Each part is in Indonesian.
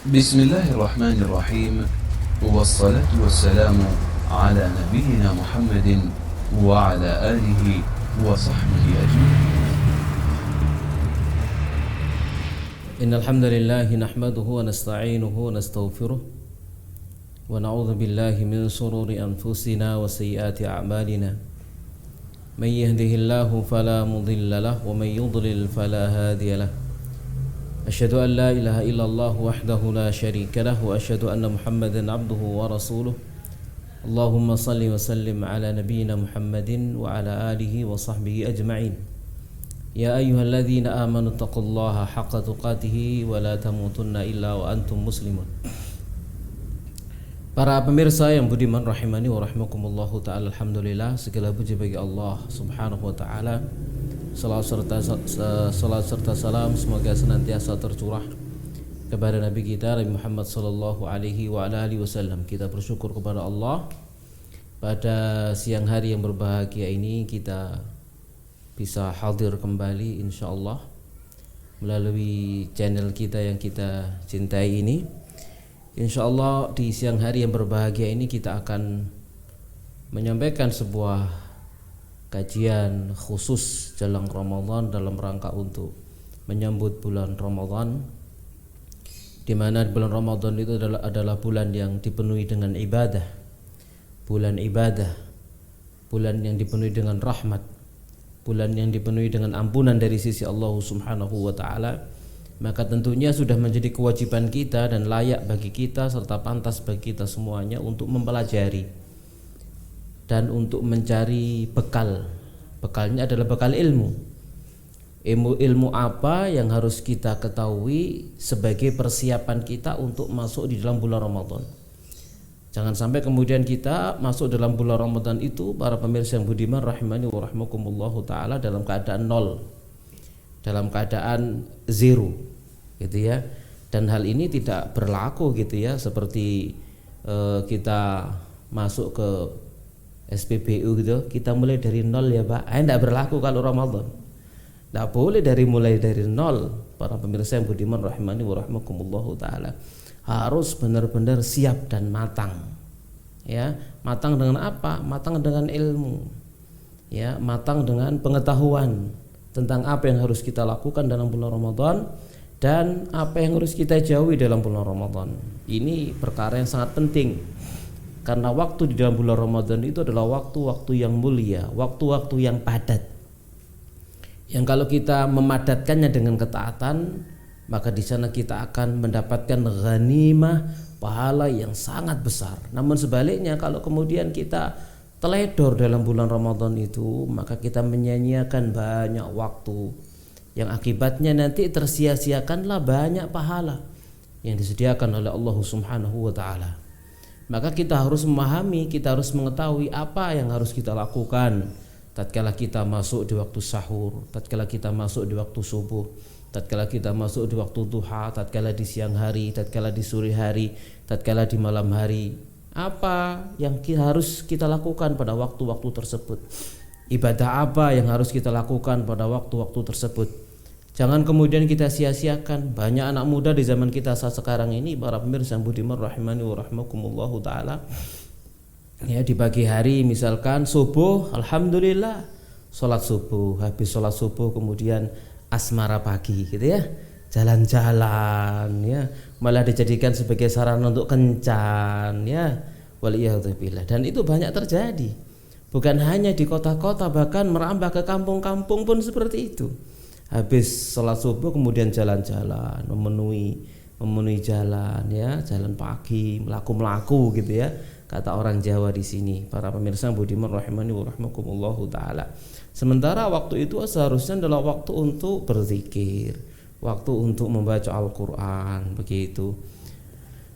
Bismillahirrahmanirrahim. Wassalatu wassalamu ala nabiyyina Muhammadin wa ala alihi wa sahbihi ajma'in. Innal hamdalillah nahmaduhu wa nasta'inuhu wa nastaghfiruh wa na'udzu billahi min shururi anfusina wa sayyiati a'malina. May yahdihillahu fala mudilla lahu wa may yudlil fala hadiya lahu. Asyhadu an la ilaha illallah wahdahu la syarika lahu wa asyhadu anna Muhammadan abduhu wa rasuluh. Allahumma salli wa sallim ala nabiyyina Muhammadin wa ala alihi wa sahbihi ajma'in. Ya ayyuhalladzina amanu taqullaha haqqa tuqatih wa la tamutunna illa wa antum muslimun. Para pemirsa yang budiman rahimani wa rahimakumullahu ta'ala, alhamdulillah, segala puji bagi Allah subhanahu wa ta'ala. Salat serta salam semoga senantiasa tercurah kepada Nabi kita Nabi Muhammad sallallahu alaihi wa alihi wasallam. Kita bersyukur kepada Allah pada siang hari yang berbahagia ini kita bisa hadir kembali insyaallah melalui channel kita yang kita cintai ini. Insyaallah di siang hari yang berbahagia ini kita akan menyampaikan sebuah kajian khusus jelang Ramadan dalam rangka untuk menyambut bulan Ramadan, di mana bulan Ramadan itu adalah bulan yang dipenuhi dengan ibadah, bulan yang dipenuhi dengan rahmat, bulan yang dipenuhi dengan ampunan dari sisi Allah Subhanahu wa taala. Maka tentunya sudah menjadi kewajiban kita dan layak bagi kita serta pantas bagi kita semuanya untuk mempelajari dan untuk mencari bekal. Bekalnya adalah bekal ilmu. Ilmu apa yang harus kita ketahui sebagai persiapan kita untuk masuk di dalam bulan Ramadan. Jangan sampai kemudian kita masuk dalam bulan Ramadan itu, para pemirsa yang budiman rahimani wa rahimakumullahu taala, dalam keadaan nol, dalam keadaan zero, gitu ya. Dan hal ini tidak berlaku, gitu ya, seperti kita masuk ke SPBU gitu, kita mulai dari nol ya Pak. Tidak berlaku kalau Ramadan. Tidak boleh mulai dari nol. Para pemirsa yang budiman rahimani wa rahimakumullahu taala, harus benar-benar siap dan matang. Ya, matang dengan apa? Matang dengan ilmu. Ya, matang dengan pengetahuan tentang apa yang harus kita lakukan dalam bulan Ramadan dan apa yang harus kita jauhi dalam bulan Ramadan. Ini perkara yang sangat penting. Karena waktu di dalam bulan Ramadan itu adalah waktu-waktu yang mulia, waktu-waktu yang padat. Yang kalau kita memadatkannya dengan ketaatan, maka di sana kita akan mendapatkan ghanimah, pahala yang sangat besar. Namun sebaliknya, kalau kemudian kita teledor dalam bulan Ramadan itu, maka kita menyia-nyiakan banyak waktu, yang akibatnya nanti tersia-siakanlah banyak pahala yang disediakan oleh Allah Subhanahu wa taala. Maka kita harus memahami, kita harus mengetahui apa yang harus kita lakukan tatkala kita masuk di waktu sahur, tatkala kita masuk di waktu subuh, tatkala kita masuk di waktu duha, tatkala di siang hari, tatkala di sore hari, tatkala di malam hari. Apa yang harus kita lakukan pada waktu-waktu tersebut? Ibadah apa yang harus kita lakukan pada waktu-waktu tersebut? Jangan kemudian kita sia-siakan. Banyak anak muda di zaman kita saat sekarang ini, para pemirsa yang budiman rahimani wa rahimakumullahu taala, ya, di pagi hari misalkan subuh, alhamdulillah sholat subuh, habis sholat subuh kemudian asmara pagi, gitu ya, jalan-jalan, ya, malah dijadikan sebagai sarana untuk kencan, ya, waliyadzubillah. Dan itu banyak terjadi, bukan hanya di kota-kota, bahkan merambah ke kampung-kampung pun seperti itu. Habis sholat subuh kemudian jalan-jalan, memenuhi jalan, ya, jalan pagi, melaku-melaku, gitu ya, kata orang Jawa di sini. Para pemirsa budiman rahimani wa rahimakumullahu taala. Sementara waktu itu seharusnya adalah waktu untuk berzikir, waktu untuk membaca Al-Qur'an, begitu.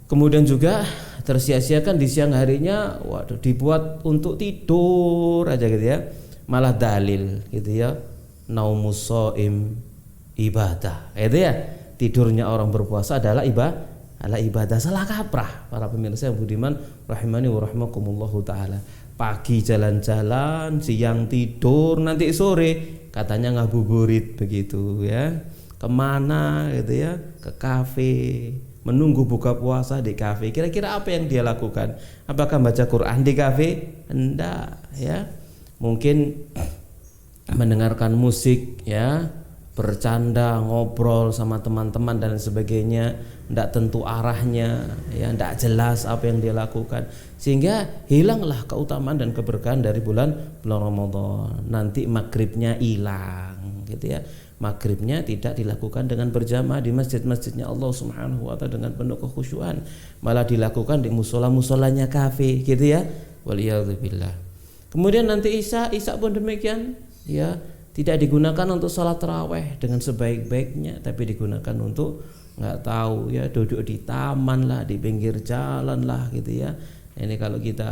Kemudian juga tersia-siakan di siang harinya, waduh, dibuat untuk tidur aja, gitu ya. Malah dalil, gitu ya, naumus shaim ibadah, itu ya, tidurnya orang berpuasa adalah ibadah. Salah kaprah, para pemirsa yang budiman rahimani wa rahimakumullahu taala. Pagi jalan-jalan, siang tidur, nanti sore katanya ngabuburit, begitu ya. Kemana gitu ya, ke kafe, menunggu buka puasa di kafe. Kira-kira apa yang dia lakukan? Apakah baca Quran di kafe? Enggak, ya. Mungkin mendengarkan musik, ya, bercanda, ngobrol sama teman-teman dan sebagainya, tidak tentu arahnya, ya, tidak jelas apa yang dia lakukan, sehingga hilanglah keutamaan dan keberkahan dari bulan Ramadan. Nanti maghribnya hilang, gitu ya. Maghribnya tidak dilakukan dengan berjamaah di masjid-masjidnya Allah Subhanahu wa taala dengan penuh kekhusyuan, malah dilakukan di musola-musolanya kafe, gitu ya. Waliyadzubillah. Kemudian nanti Isya pun demikian, ya. Tidak digunakan untuk sholat taraweh dengan sebaik-baiknya, tapi digunakan untuk nggak tahu, ya, duduk di taman lah, di pinggir jalan lah, gitu ya. Ini kalau kita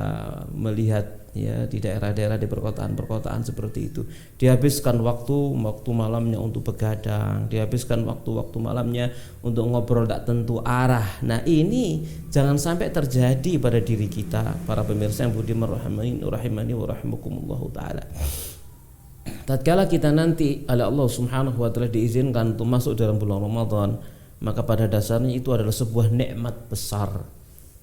melihat, ya, di daerah-daerah di perkotaan seperti itu, dihabiskan waktu malamnya untuk begadang, dihabiskan waktu malamnya untuk ngobrol tak tentu arah. Nah, ini jangan sampai terjadi pada diri kita, para pemirsa yang budiman rahimani wa rahimakumullah taala. Tatkala kita nanti oleh Allah Subhanahu wa taala diizinkan untuk masuk dalam bulan Ramadan, maka pada dasarnya itu adalah sebuah nikmat besar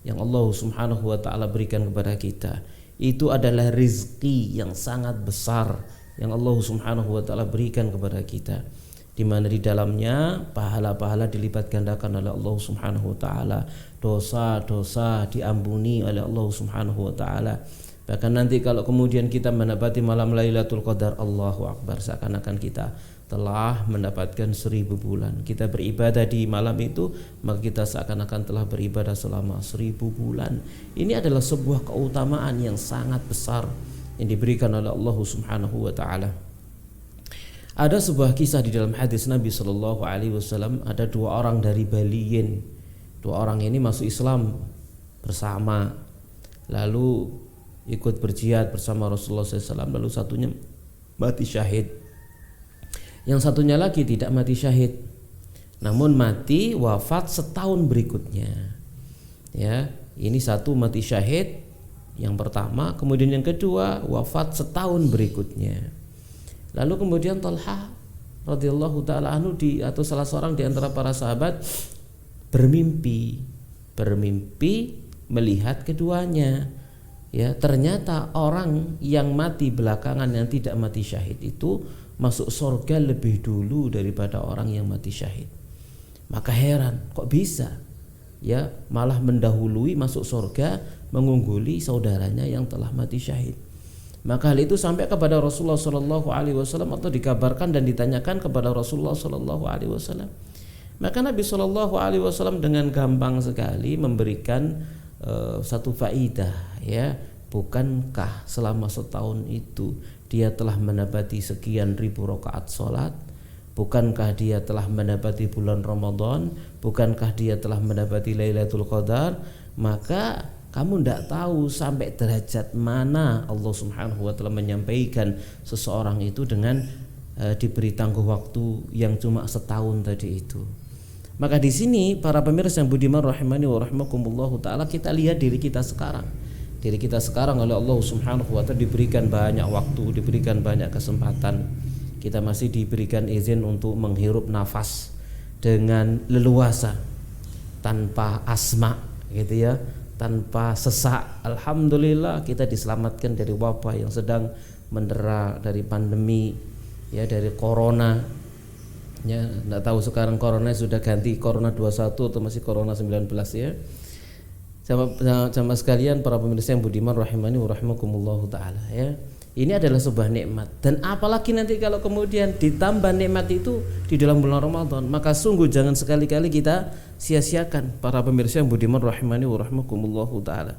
yang Allah Subhanahu wa taala berikan kepada kita. Itu adalah rezeki yang sangat besar yang Allah Subhanahu wa taala berikan kepada kita, di mana di dalamnya pahala-pahala dilipat gandakan oleh Allah Subhanahu wa taala, dosa-dosa diampuni oleh Allah Subhanahu wa taala. Bahkan nanti kalau kemudian kita mendapati malam Lailatul Qadar, Allahu Akbar, seakan-akan kita telah mendapatkan 1000 bulan. Kita beribadah di malam itu, maka kita seakan-akan telah beribadah selama 1000 bulan. Ini adalah sebuah keutamaan yang sangat besar yang diberikan oleh Allah Subhanahu wa taala. Ada sebuah kisah di dalam hadis Nabi sallallahu alaihi wasallam, ada 2 orang dari Baliyin. 2 orang ini masuk Islam bersama, lalu ikut berjihad bersama Rasulullah SAW, lalu satunya mati syahid. Yang satunya lagi tidak mati syahid, namun mati wafat setahun berikutnya. Ya, ini satu mati syahid yang pertama, kemudian yang kedua wafat setahun berikutnya. Lalu kemudian Talha radhiyallahu taala anhu atau salah seorang di antara para sahabat bermimpi melihat keduanya. Ya, ternyata orang yang mati belakangan yang tidak mati syahid itu masuk surga lebih dulu daripada orang yang mati syahid. Maka heran, kok bisa? Ya, malah mendahului masuk surga, mengungguli saudaranya yang telah mati syahid. Maka hal itu sampai kepada Rasulullah sallallahu alaihi wasallam atau dikabarkan dan ditanyakan kepada Rasulullah sallallahu alaihi wasallam. Maka Nabi sallallahu alaihi wasallam dengan gampang sekali memberikan satu faidah, ya, bukankah selama setahun itu dia telah mendapati sekian ribu rakaat salat? Bukankah dia telah mendapati bulan Ramadan? Bukankah dia telah mendapati Lailatul Qadar? Maka kamu tidak tahu sampai derajat mana Allah Subhanahu wa taala menyampaikan seseorang itu dengan diberi tangguh waktu yang cuma setahun tadi itu. Maka di sini para pemirsa yang budiman rahimani wa rahimakumullah taala, kita lihat diri kita sekarang. Diri kita sekarang oleh Allah Subhanahu wa taala diberikan banyak waktu, diberikan banyak kesempatan. Kita masih diberikan izin untuk menghirup nafas dengan leluasa, tanpa asma, gitu ya, tanpa sesak. Alhamdulillah kita diselamatkan dari wabah yang sedang mendera, dari pandemi, ya, dari corona. Ya, enggak tahu sekarang corona sudah ganti corona 21 atau masih corona 19, ya. Sama sekalian para pemirsa yang budiman rahimani wa rahimakumullah taala, ya. Ini adalah sebuah nikmat, dan apalagi nanti kalau kemudian ditambah nikmat itu di dalam bulan Ramadan, maka sungguh jangan sekali-kali kita sia-siakan para pemirsa yang budiman rahimani wa rahimakumullah taala.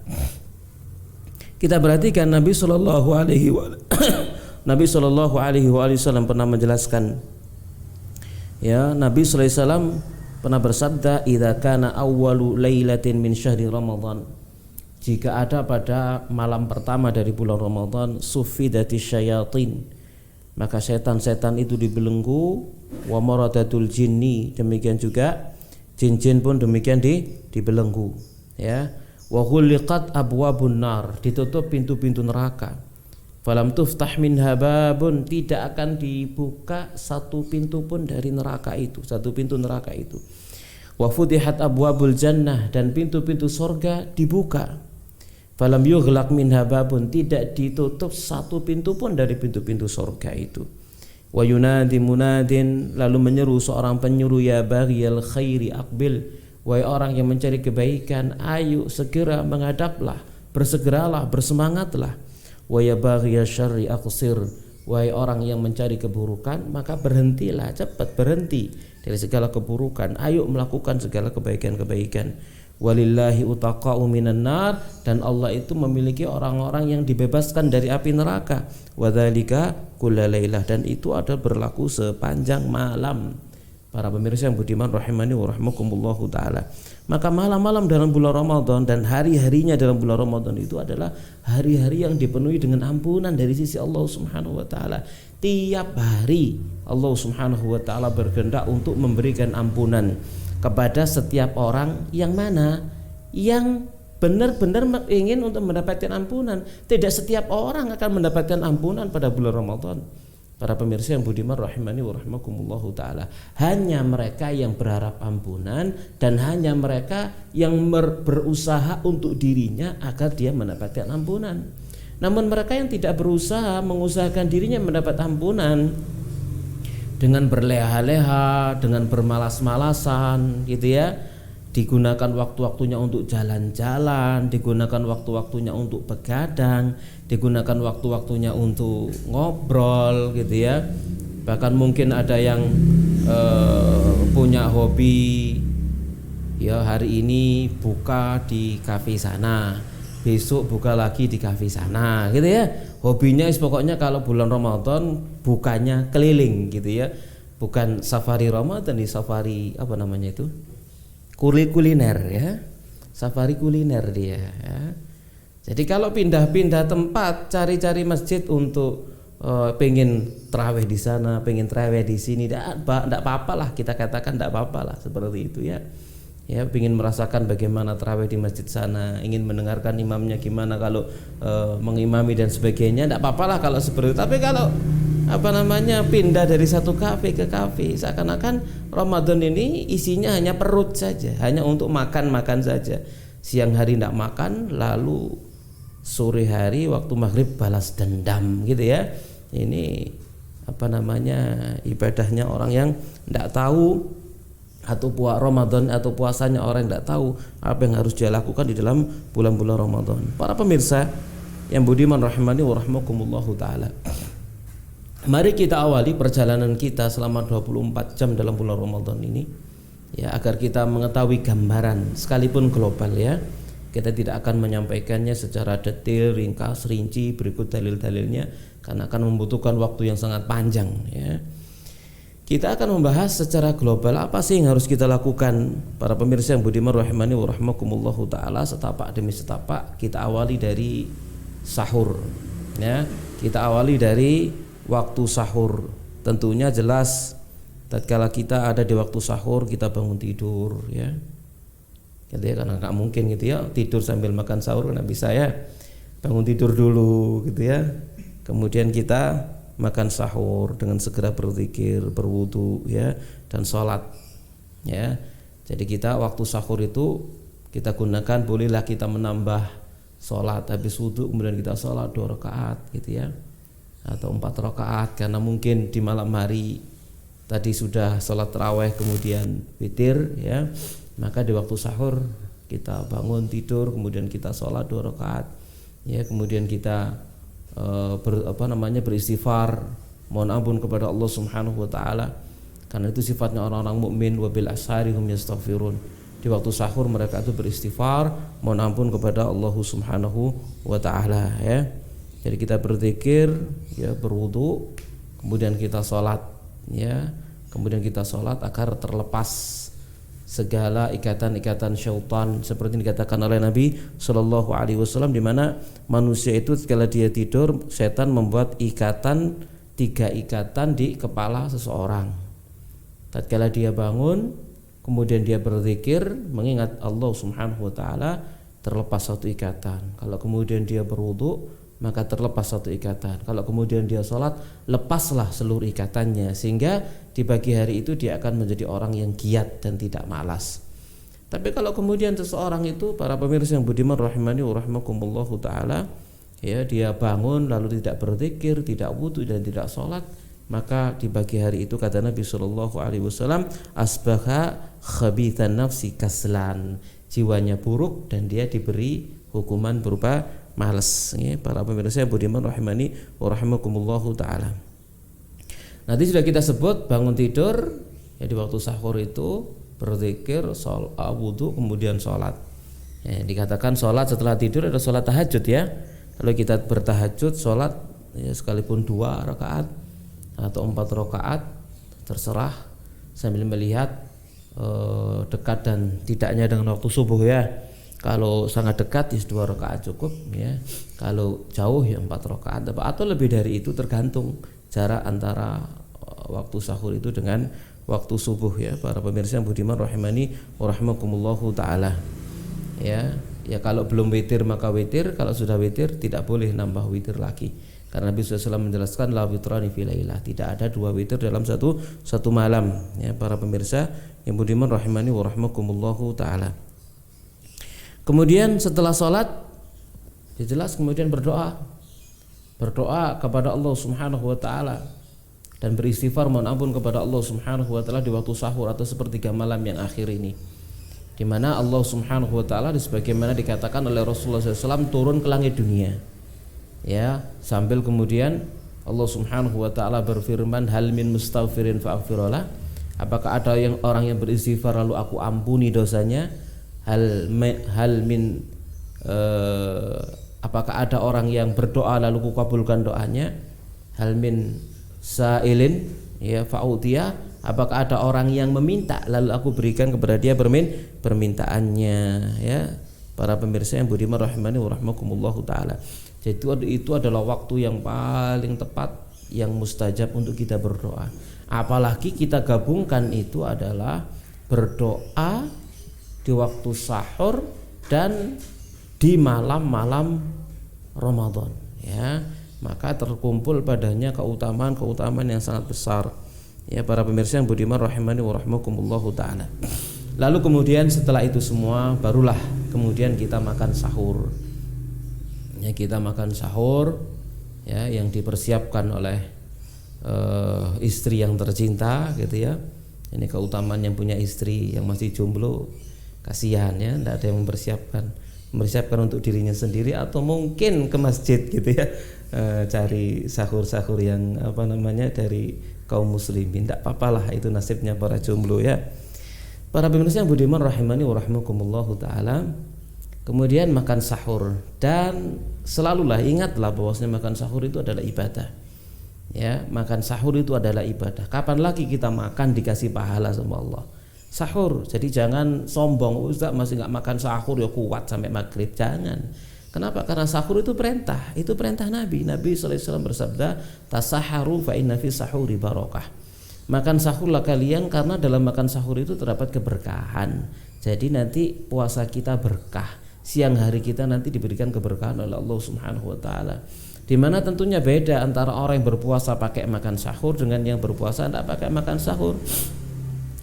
Kita perhatikan Nabi sallallahu alaihi wasallam pernah menjelaskan, ya, Nabi sallallahu alaihi wasallam pernah bersabda, "Idza kana awwalu lailatin min syahri Ramadan." Jika ada pada malam pertama dari bulan Ramadan, suffidatis syayatin, maka setan-setan itu dibelenggu, wa maradatul jinni, demikian juga jin-jin pun demikian dibelenggu, ya. Wa ghuliqat abwabun nar, ditutup pintu-pintu neraka. Falam tuftah minha babun, tidak akan dibuka satu pintu pun dari neraka itu, satu pintu neraka itu. Wa futihat abwabul jannah, dan pintu-pintu surga dibuka. Falam yughlaq minha babun, tidak ditutup satu pintu pun dari pintu-pintu surga itu. Wa yunadi munadin, lalu menyeru seorang penyuruh, ya baghiyal khairi aqbil, wahai orang yang mencari kebaikan, ayo segera menghadaplah, bersegeralah, bersemangatlah. Wa ya baghiyal syarri aqsir, wahai orang yang mencari keburukan, maka berhentilah, cepat berhenti dari segala keburukan, ayo melakukan segala kebaikan-kebaikan. Walillahi utaqa'u minan nar, dan Allah itu memiliki orang-orang yang dibebaskan dari api neraka. Wadzalika kullalailah, dan itu ada berlaku sepanjang malam. Para pemirsa yang budiman rahimani wa rahmakumullahu taala. Maka malam-malam dalam bulan Ramadan dan hari-harinya dalam bulan Ramadan itu adalah hari-hari yang dipenuhi dengan ampunan dari sisi Allah Subhanahu wa taala. Tiap hari Allah Subhanahu wa taala berkehendak untuk memberikan ampunan kepada setiap orang yang mana yang benar-benar ingin untuk mendapatkan ampunan. Tidak setiap orang akan mendapatkan ampunan pada bulan Ramadan. Para pemirsa yang budiman rahimani wa rahmakumullahu taala, hanya mereka yang berharap ampunan dan hanya mereka yang berusaha untuk dirinya agar dia mendapatkan ampunan. Namun mereka yang tidak berusaha mengusahakan dirinya mendapat ampunan dengan berleha-leha, dengan bermalas-malasan gitu ya, digunakan waktu-waktunya untuk jalan-jalan, digunakan waktu-waktunya untuk begadang, digunakan waktu-waktunya untuk ngobrol gitu ya. Bahkan mungkin ada yang punya hobi, ya hari ini buka di kafe sana, besok buka lagi di kafe sana gitu ya. Hobinya pokoknya kalau bulan Ramadan bukannya keliling gitu ya. Bukan safari Ramadan, di safari apa namanya itu? Kuliner ya, safari kuliner dia ya. Jadi kalau pindah-pindah tempat, cari-cari masjid untuk pengen terawih di sana, pengen terawih di sini, tidak apa-apa lah, kita katakan tidak apa-apa lah seperti itu ya. Ya, pengen merasakan bagaimana terawih di masjid sana, ingin mendengarkan imamnya gimana kalau mengimami dan sebagainya, tidak apa-apa lah kalau seperti itu. Tapi kalau pindah dari satu kafe ke kafe, seakan-akan Ramadan ini isinya hanya perut saja, hanya untuk makan-makan saja. Siang hari tidak makan, lalu sore hari waktu maghrib balas dendam gitu ya. Ini ibadahnya orang yang tidak tahu, atau Ramadan atau puasanya orang yang tidak tahu apa yang harus dia lakukan di dalam bulan-bulan Ramadan. Para pemirsa yang budiman rahimani wa rahmakumullahu taala, mari kita awali perjalanan kita selama 24 jam dalam bulan Ramadan ini ya, agar kita mengetahui gambaran sekalipun global ya. Kita tidak akan menyampaikannya secara detail, ringkas, rinci, berikut dalil-dalilnya karena akan membutuhkan waktu yang sangat panjang ya. Kita akan membahas secara global apa sih yang harus kita lakukan. Para pemirsa yang budiman rahimani wa rahmakumullahu taala, setapak demi setapak kita awali dari sahur ya. Kita awali dari waktu sahur. Tentunya jelas tatkala kita ada di waktu sahur kita bangun tidur ya. Gitu ya, karena nggak mungkin gitu ya tidur sambil makan sahur, nggak bisa ya. Bangun tidur dulu gitu ya. Kemudian kita makan sahur dengan segera berzikir, berwudu ya, dan sholat ya. Jadi kita waktu sahur itu kita gunakan, bolehlah kita menambah sholat habis wudu, kemudian kita sholat 2 rakaat gitu ya, atau 4 rakaat karena mungkin di malam hari tadi sudah sholat tarawih kemudian witir ya. Maka di waktu sahur kita bangun tidur, kemudian kita sholat 2 rakaat ya, kemudian kita beristighfar, mohon ampun kepada Allah Subhanahu wa taala, karena itu sifatnya orang-orang mukmin, wabil ashari hum yastaghfirun. Di waktu sahur mereka itu beristighfar, mohon ampun kepada Allah Subhanahu wa taala ya. Jadi kita berzikir ya, berwudu, kemudian kita sholat ya, kemudian kita sholat agar terlepas segala ikatan-ikatan syaitan, seperti dikatakan oleh Nabi Shallallahu Alaihi Wasallam, di mana manusia itu setelah dia tidur, setan membuat 3 ikatan di kepala seseorang. Tatkala dia bangun, kemudian dia berzikir mengingat Allah Subhanahu Wa Taala, terlepas 1 ikatan. Kalau kemudian dia berwudu, maka terlepas 1 ikatan. Kalau kemudian dia sholat, lepaslah seluruh ikatannya, sehingga di pagi hari itu dia akan menjadi orang yang giat dan tidak malas. Tapi kalau kemudian seseorang itu, para pemirsa yang budiman rahimani wa rahimakumullahu taala, ya, dia bangun lalu tidak berzikir, tidak wudu dan tidak sholat, maka di pagi hari itu kata Nabi sallallahu alaihi wasallam, asbaha khabithan nafsi kaslan, jiwanya buruk dan dia diberi hukuman berupa malas. Ya, para pemirsa yang budiman rahimani wa rahimakumullahu taala. Nanti sudah kita sebut bangun tidur, ya, di waktu sahur itu berzikir, wudu, kemudian sholat. Ya, dikatakan sholat setelah tidur ada sholat tahajud, ya. Kalau kita bertahajud sholat, ya, sekalipun 2 rakaat atau 4 rakaat terserah, sambil melihat dekat dan tidaknya dengan waktu subuh, ya. Kalau sangat dekat ya 2 rakaat cukup, ya. Kalau jauh ya 4 rakaat atau lebih dari itu, tergantung jarak antara waktu sahur itu dengan waktu subuh, ya. Para pemirsa yang budiman rahimani wa rahimakumullahu taala. Ya kalau belum witir maka witir, kalau sudah witir tidak boleh nambah witir lagi. Karena Nabi SAW menjelaskan la witrani fi lailah, tidak ada 2 witir dalam satu malam, ya. Para pemirsa yang budiman rahimani wa rahimakumullahu taala. Kemudian setelah sholat, jelas kemudian berdoa kepada Allah Subhanahu wa taala dan beristighfar, mohon ampun kepada Allah Subhanahu wa taala di waktu sahur atau sepertiga malam yang akhir ini, di mana Allah Subhanahu wa taala sebagaimana dikatakan oleh Rasulullah SAW turun ke langit dunia, ya, sambil kemudian Allah Subhanahu wa taala berfirman, hal min mustaghfirin fa'aghfirullah, apakah ada orang yang beristighfar lalu aku ampuni dosanya, apakah ada orang yang berdoa lalu ku kabulkan doanya, hal min sa'ilin, ya, fa'udiyah, apakah ada orang yang meminta lalu aku berikan kepada dia permintaannya, ya. Para pemirsa yang budiman rahimani wa rahimakumullahu taala. Jadi itu adalah waktu yang paling tepat, yang mustajab untuk kita berdoa. Apalagi kita gabungkan itu adalah berdoa di waktu sahur dan di malam-malam Ramadan, ya. Maka terkumpul padanya keutamaan yang sangat besar, ya. Para pemirsa yang budiman rahimani wa rahimakumullahu taala. Lalu kemudian setelah itu semua barulah kemudian kita makan sahur. Ya, kita makan sahur, ya, yang dipersiapkan oleh istri yang tercinta, gitu, ya. Ini keutamaan yang punya istri yang masih jomblo, kasihan, ya, tidak ada yang mempersiapkan untuk dirinya sendiri atau mungkin ke masjid, gitu, ya, cari sahur-sahur yang dari kaum muslimin. Tidak apa-apalah, itu nasibnya para jomblo, ya. Para pemirsa yang budiman rahimani wa rahimakumullahu taala. Kemudian makan sahur, dan selalulah ingatlah bahwasanya makan sahur itu adalah ibadah, ya. Makan sahur itu adalah ibadah. Kapan lagi kita makan dikasih pahala sama Allah? Sahur. Jadi jangan sombong, Ustaz masih nggak makan sahur ya kuat sampai maghrib. Jangan. Kenapa? Karena sahur itu perintah. Itu perintah Nabi. Nabi sallallahu alaihi wasallam bersabda, tasaharu fa inna fi sahuri barakah. Makan sahurlah kalian karena dalam makan sahur itu terdapat keberkahan. Jadi nanti puasa kita berkah, siang hari kita nanti diberikan keberkahan oleh Allah Subhanahu wa taala. Dimana tentunya beda antara orang yang berpuasa pakai makan sahur dengan yang berpuasa tidak pakai makan sahur.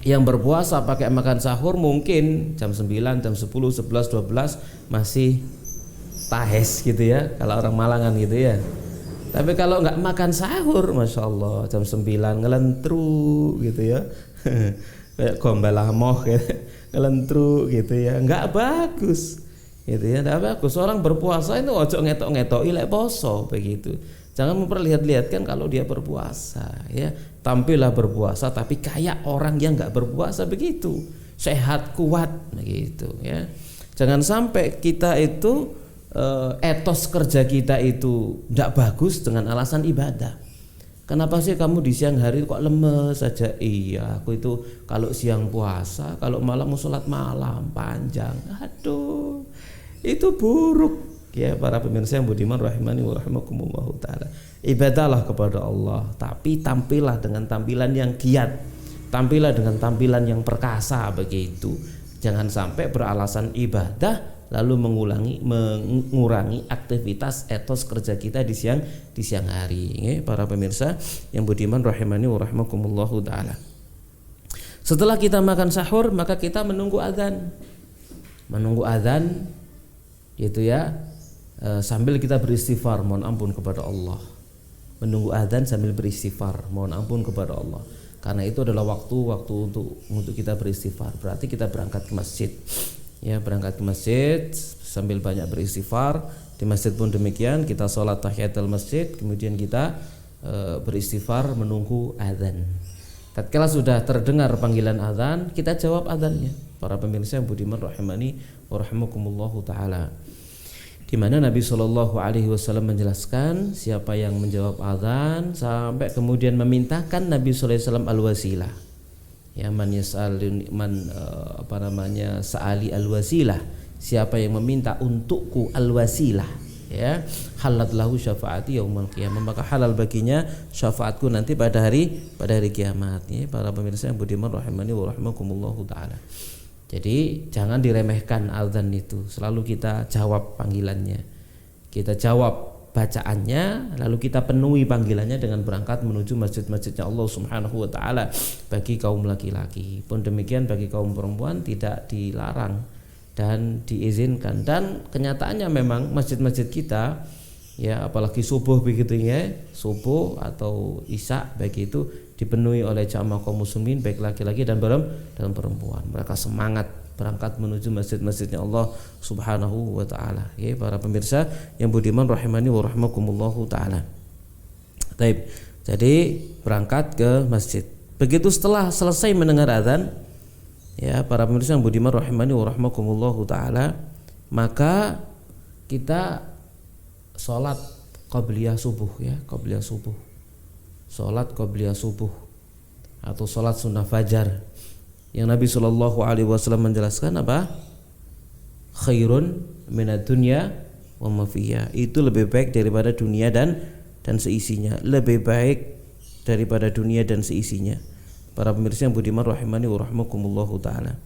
Yang berpuasa pakai makan sahur mungkin jam 9, jam 10, 11, 12 masih tahes, gitu, ya, kalau orang Malangan, gitu, ya. Tapi kalau nggak makan sahur, masya Allah, jam 9 ngelentru, gitu, ya. Kayak gombal lamoh, ngelentru, gitu, ya. Nggak bagus, gitu, ya. Nggak bagus. Orang berpuasa itu ojo ngetok-ngetok ilek poso, begitu. Jangan memperlihat-lihatkan kalau dia berpuasa, ya. Tampillah berpuasa tapi kayak orang yang nggak berpuasa, begitu. Sehat, kuat, begitu, ya. Jangan sampai kita itu etos kerja kita itu tidak bagus dengan alasan ibadah. Kenapa sih kamu di siang hari kok lemes saja? Iya, aku itu kalau siang puasa, kalau malam mau sholat malam panjang. Aduh, itu buruk, ya. Para pemirsa yang budiman rahimani wa rahimakumullahu taala. Ibadahlah kepada Allah, tapi tampillah dengan tampilan yang giat, tampillah dengan tampilan yang perkasa, begitu. Jangan sampai beralasan ibadah lalu mengurangi aktivitas etos kerja kita di siang hari, ya. Para pemirsa yang budiman rahimani wa rahimakumullahu taala. Setelah kita makan sahur, maka kita menunggu azan, menunggu azan gitu ya, sambil kita beristighfar mohon ampun kepada Allah. Menunggu azan sambil beristighfar mohon ampun kepada Allah. Karena itu adalah waktu untuk kita beristighfar. Berarti kita berangkat ke masjid. Ya, berangkat ke masjid sambil banyak beristighfar. Di masjid pun demikian, kita sholat tahiyatul masjid, kemudian kita beristighfar menunggu azan. Tatkala sudah terdengar panggilan azan, kita jawab azannya. Para pemirsa yang budiman rahimani wa rahimakumullahu taala. Di mana Nabi Shallallahu alaihi wasallam menjelaskan siapa yang menjawab azan sampai kemudian memintakan Nabi sallallahu alaihi wasallam al-wasilah. Ya, sa'ali al-wasilah. Siapa yang meminta untukku al-wasilah, ya, halat lahu syafaati yaumul qiyamah, maka halal baginya syafaatku nanti pada hari kiamat. Ya, para pemirsa yang budiman rahimani wa rahimakumullahu taala. Jadi jangan diremehkan azan itu, selalu kita jawab panggilannya, kita jawab bacaannya, lalu kita penuhi panggilannya dengan berangkat menuju masjid-masjidnya Allah Subhanahu wa taala. Bagi kaum laki-laki pun demikian, bagi kaum perempuan tidak dilarang dan diizinkan. Dan kenyataannya memang masjid-masjid kita, ya, apalagi subuh begitu ya, subuh atau isya baik itu dipenuhi oleh jamaah kaum muslimin baik laki-laki dan perempuan. Mereka semangat berangkat menuju masjid-masjidnya Allah Subhanahu wa taala. Ya, para pemirsa yang budiman rahimani wa rahimakumullahu taala. Baik. Jadi berangkat ke masjid. Begitu setelah selesai mendengar azan, ya, para pemirsa yang budiman rahimani wa rahimakumullahu taala, maka kita salat qabliyah subuh, ya, qabliyah subuh. Salat qabliyah subuh atau salat sunnah fajar. Yang Nabi Shallallahu alaihi wasallam menjelaskan apa? Khairun minad dunya wa ma fiha. Itu lebih baik daripada dunia dan seisinya. Lebih baik daripada dunia dan seisinya. Para pemirsa yang budiman rahimani wa rahimakumullahu taala.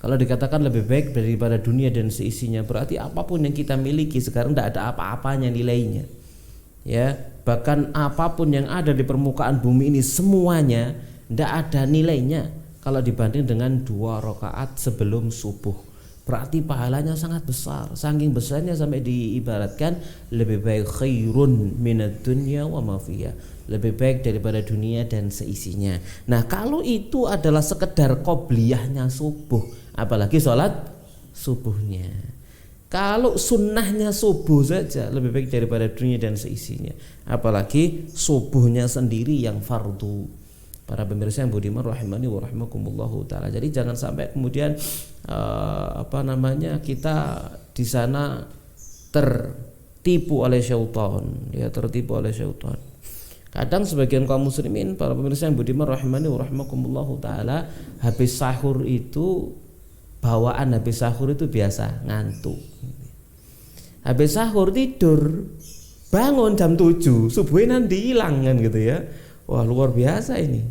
Kalau dikatakan lebih baik daripada dunia dan seisinya, berarti apapun yang kita miliki sekarang tidak ada apa-apanya nilainya. Ya, bahkan apapun yang ada di permukaan bumi ini semuanya tidak ada nilainya kalau dibanding dengan 2 rakaat sebelum subuh. Berarti pahalanya sangat besar. Saking besarnya sampai diibaratkan lebih baik khairun minad dunya wa ma fiha. Lebih baik daripada dunia dan seisinya. Nah, kalau itu adalah sekedar qobliyahnya subuh, apalagi sholat subuhnya. Kalau sunnahnya subuh saja lebih baik daripada dunia dan seisinya, apalagi subuhnya sendiri yang fardu. Para pemirsa yang budiman rahimani wa rahimakumullahu taala. Jadi jangan sampai kemudian kita di sana tertipu oleh syaitan, ya, tertipu oleh syaitan. Kadang sebagian kaum muslimin, para pemirsa yang budiman rahimani wa rahimakumullahu taala, habis sahur itu bawaan habis sahur itu biasa ngantuk. Habis sahur tidur, bangun jam 7, subuhnya nanti hilang kan gitu ya. Wah, luar biasa ini.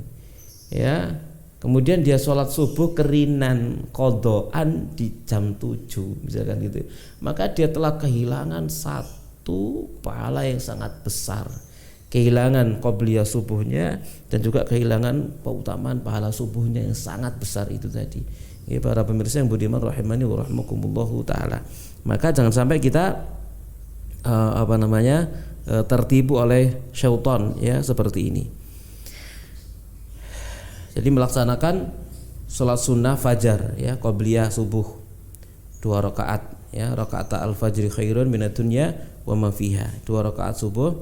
Ya. Kemudian dia sholat subuh kerinan qodoan di jam 7 misalkan gitu. Maka dia telah kehilangan satu pahala yang sangat besar. Kehilangan qobliyah subuhnya dan juga kehilangan keutamaan pahala subuhnya yang sangat besar itu tadi. Ya, para pemirsa yang budiman rahimani wa rahimakumullahu taala. Maka jangan sampai kita tertipu oleh syaitan, ya, seperti ini. Jadi melaksanakan sholat sunnah fajar, ya, qobliyah subuh 2 rakaat, ya, rakaat al-fajri khairun minad dunya wa ma fiha. 2 rakaat subuh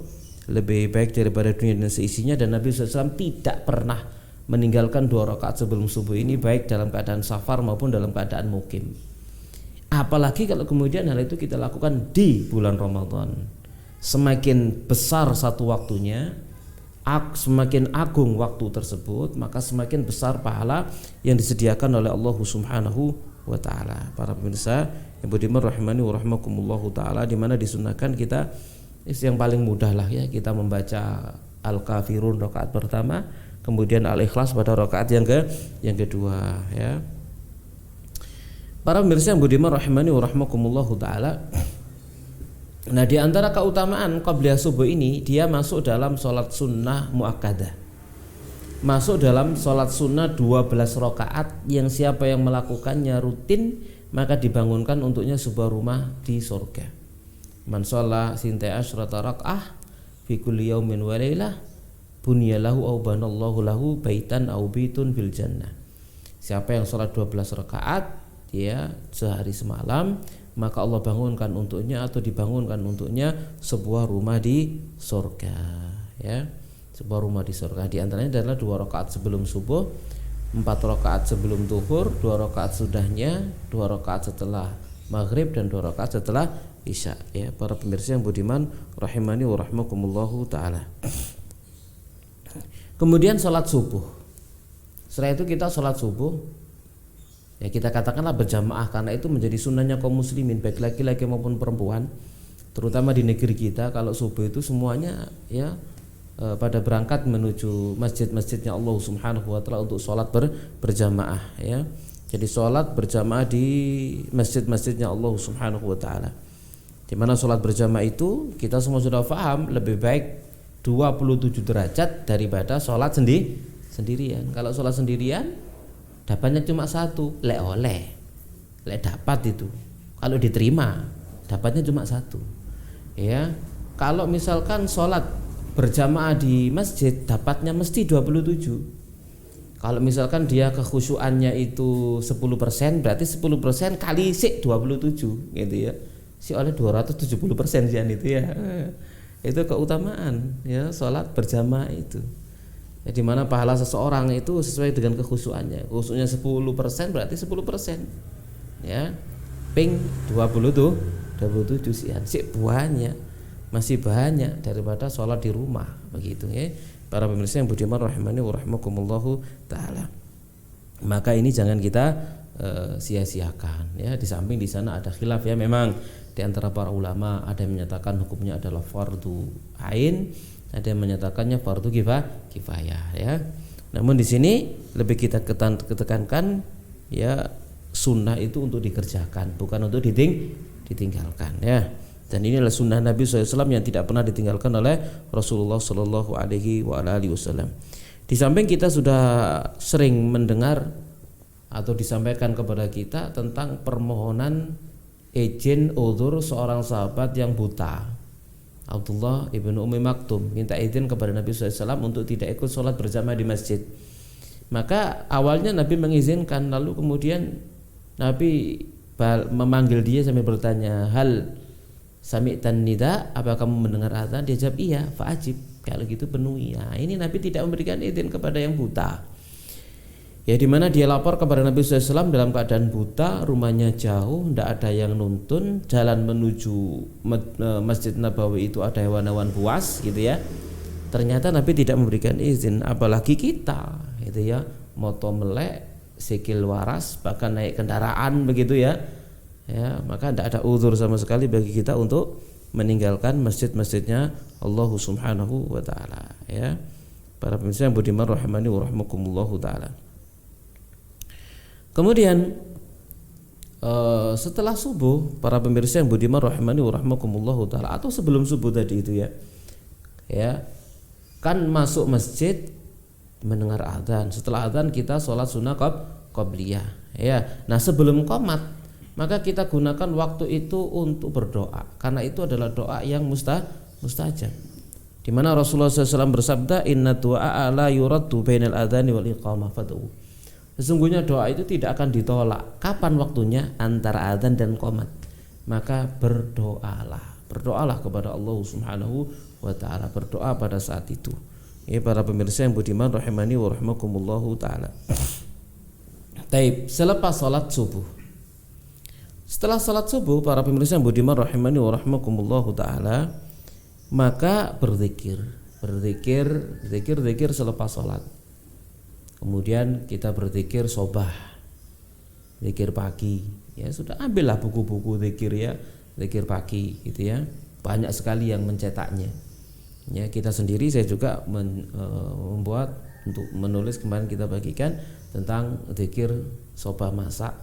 lebih baik daripada dunia dan seisinya, dan Nabi SAW tidak pernah meninggalkan 2 rakaat sebelum subuh ini baik dalam keadaan safar maupun dalam keadaan mukim. Apalagi kalau kemudian hal itu kita lakukan di bulan Ramadan. Semakin besar satu waktunya, semakin agung waktu tersebut, maka semakin besar pahala yang disediakan oleh Allah Subhanahu wa taala. Para pemirsa yang budiman rahimani wa rahimakumullahu taala, di mana disunahkan kita yang paling mudah lah, ya, kita membaca Al-Kafirun rakaat pertama, kemudian Al-Ikhlas pada rakaat yang kedua, ya. Para pemirsa yang budiman rahimani wa rahimakumullahu taala. Nah, di antara keutamaan qabliyah subuh ini, dia masuk dalam sholat sunnah muakkadah. Masuk dalam sholat sunnah 12 rakaat yang siapa yang melakukannya rutin, maka dibangunkan untuknya sebuah rumah di surga. Man shalla sinta asyrata raq'ah fi kulli yaumin wa lailah bunyalahu aw banallahu lahu baitan aw baitun fil jannah. Siapa yang sholat 12 rakaat ya sehari semalam, maka Allah bangunkan untuknya atau dibangunkan untuknya sebuah rumah di surga, ya. Sebuah rumah di surga. Di antaranya adalah 2 rakaat sebelum subuh, 4 rakaat sebelum zuhur, 2 rakaat sudahnya, 2 rakaat setelah maghrib, dan 2 rakaat setelah isya. Ya, para pemirsa yang budiman rahimani wa rahmakumullahu taala. Kemudian sholat subuh. Setelah itu kita sholat subuh, ya kita katakanlah berjamaah, karena itu menjadi sunnahnya kaum muslimin baik laki-laki maupun perempuan, terutama di negeri kita. Kalau subuh itu semuanya ya pada berangkat menuju masjid-masjidnya Allah Subhanahu wa taala untuk sholat berjamaah, ya. Jadi sholat berjamaah di masjid-masjidnya Allah Subhanahu wa taala. Di mana sholat berjamaah itu kita semua sudah paham lebih baik 27 derajat daripada sholat sendirian. Kalau sholat sendirian dapatnya cuma 1, lek dapat itu. Kalau diterima dapatnya cuma 1. Ya. Kalau misalkan sholat berjamaah di masjid dapatnya mesti 27. Kalau misalkan dia kekhusyuannya itu 10%, berarti 10% kali 27 gitu ya. Oleh 270% sih itu ya. Itu keutamaan ya sholat berjamaah itu. Ya, di mana pahala seseorang itu sesuai dengan kekhusyuannya. Khusyuknya 10% berarti 10%. Ya. Ping 27 sih banyak. Masih banyak daripada sholat di rumah, begitu ya. Para pemirsa yang budiman rahimani wa rahmakumullahu taala. Maka ini jangan kita sia-siakan ya. Di samping di sana ada khilaf ya, memang di antara para ulama ada yang menyatakan hukumnya adalah fardu ain, ada yang menyatakannya fardu kifayah ya. Namun di sini lebih kita ketekankan ya, sunnah itu untuk dikerjakan, bukan untuk ditinggalkan ya. Dan ini adalah sunnah Nabi SAW yang tidak pernah ditinggalkan oleh Rasulullah SAW. Di samping kita sudah sering mendengar atau disampaikan kepada kita tentang permohonan izin uzur seorang sahabat yang buta, Abdullah ibnu Ummi Maktum, minta izin kepada Nabi SAW untuk tidak ikut sholat berjamaah di masjid. Maka awalnya Nabi mengizinkan, lalu kemudian Nabi memanggil dia sambil bertanya, hal sami'tan nida, apa kamu mendengar azan? Dia jawab iya, fa'ajib, kalau gitu penuhi. Nah, ini Nabi tidak memberikan izin kepada yang buta. Ya, dimana dia lapor kepada Nabi SAW dalam keadaan buta, rumahnya jauh, tidak ada yang nuntun, jalan menuju Masjid Nabawi itu ada hewan-hewan buas gitu ya. Ternyata Nabi tidak memberikan izin, apalagi kita gitu ya, moto melek, sikil waras, bahkan naik kendaraan begitu ya. Ya, maka tidak ada uzur sama sekali bagi kita untuk meninggalkan masjid-masjidnya Allah Subhanahu wa taala ya. Para pemirsa yang budiman rahimani wa rahmakumullahu taala. Kemudian setelah subuh, para pemirsa yang budiman rahimani wa rahmakumullahu taala, atau sebelum subuh tadi itu ya. Ya. Kan masuk masjid mendengar azan. Setelah azan kita sholat sunnah qabliyah ya. Nah, sebelum qomat maka kita gunakan waktu itu untuk berdoa, karena itu adalah doa yang mustajab. Di mana Rasulullah SAW bersabda, inna du'a la yuraddu bainal adzani wal iqamah fad'u. Sesungguhnya doa itu tidak akan ditolak. Kapan waktunya? Antara adzan dan qomat. Maka berdoalah kepada Allah Subhanahu wa taala, berdoa pada saat itu. Ya, para pemirsa yang budiman rahimani wa rahmakumullahu taala. Taib, selepas salat subuh. Setelah salat subuh, para pemirsa yang budiman rahimani wa rahmakumullahu taala, maka berzikir selepas salat. Kemudian kita berzikir sobah, zikir pagi. Ya, sudah ambillah buku-buku zikir ya, zikir pagi gitu ya. Banyak sekali yang mencetaknya. Ya, kita sendiri saya juga membuat untuk menulis, kemarin kita bagikan tentang zikir sobah masak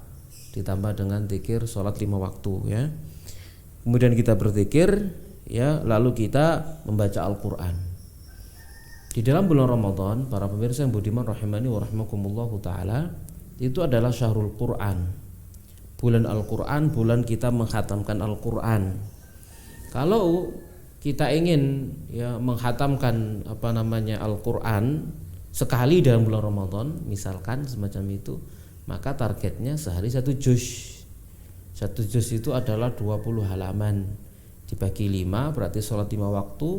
ditambah dengan zikir sholat 5 waktu ya. Kemudian kita berzikir ya, lalu kita membaca Al-Qur'an. Di dalam bulan Ramadan, para pemirsa yang budiman rahimani wa rahmakumullahu taala, itu adalah syahrul Qur'an, bulan Al-Quran, bulan kita menghatamkan Al-Quran. Kalau kita ingin ya menghatamkan Al-Quran sekali dalam bulan Ramadan, misalkan semacam itu, maka targetnya sehari 1 juz. 1 juz itu adalah 20 halaman dibagi 5, berarti sholat 5 waktu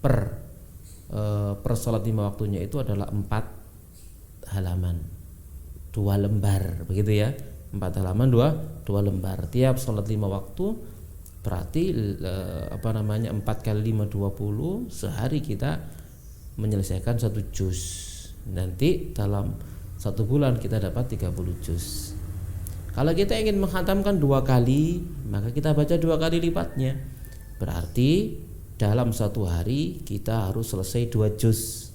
per sholat 5 waktunya itu adalah 4 halaman, 2 lembar, begitu ya. 4 halaman 2 lembar. Tiap sholat 5 waktu berarti 4 kali 5 20, sehari kita menyelesaikan 1 juz. Nanti dalam 1 bulan kita dapat 30 juz. Kalau kita ingin menghatamkan 2 kali, maka kita baca 2 kali lipatnya. Berarti dalam 1 hari kita harus selesai 2 juz.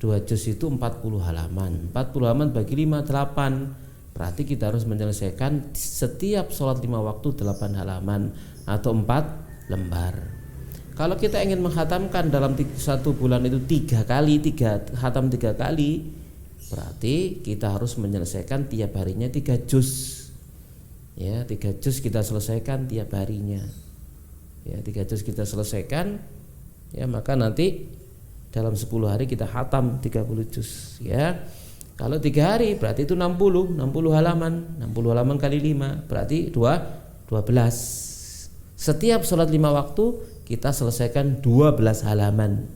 2 juz itu 40 halaman. 40 halaman bagi 5 8. Berarti kita harus menyelesaikan setiap sholat 5 waktu 8 halaman atau 4 lembar. Kalau kita ingin menghatamkan dalam 1 bulan itu 3 kali, 3 kali, berarti kita harus menyelesaikan tiap harinya 3 juz. Ya, 3 juz kita selesaikan tiap harinya. Ya, 3 juz kita selesaikan, ya maka nanti dalam 10 hari kita hatam 30 juz, ya. Kalau 3 hari berarti itu 60 halaman. 60 halaman kali 5 berarti 12. Setiap sholat 5 waktu kita selesaikan 12 halaman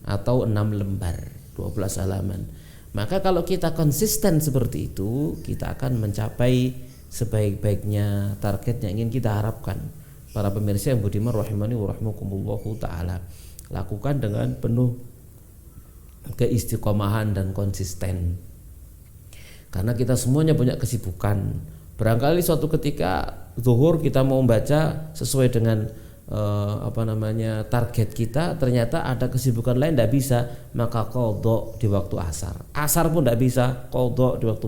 atau 6 lembar, 12 halaman. Maka kalau kita konsisten seperti itu, kita akan mencapai sebaik-baiknya target yang ingin kita harapkan. Para pemirsa yang budiman rahimani wa rahmakumullahu taala, lakukan dengan penuh keistiqomahan dan konsisten. Karena kita semuanya punya kesibukan. Barangkali suatu ketika zuhur kita mau membaca sesuai dengan target kita, ternyata ada kesibukan lain tidak bisa, maka qadha di waktu asar pun tidak bisa, qadha di waktu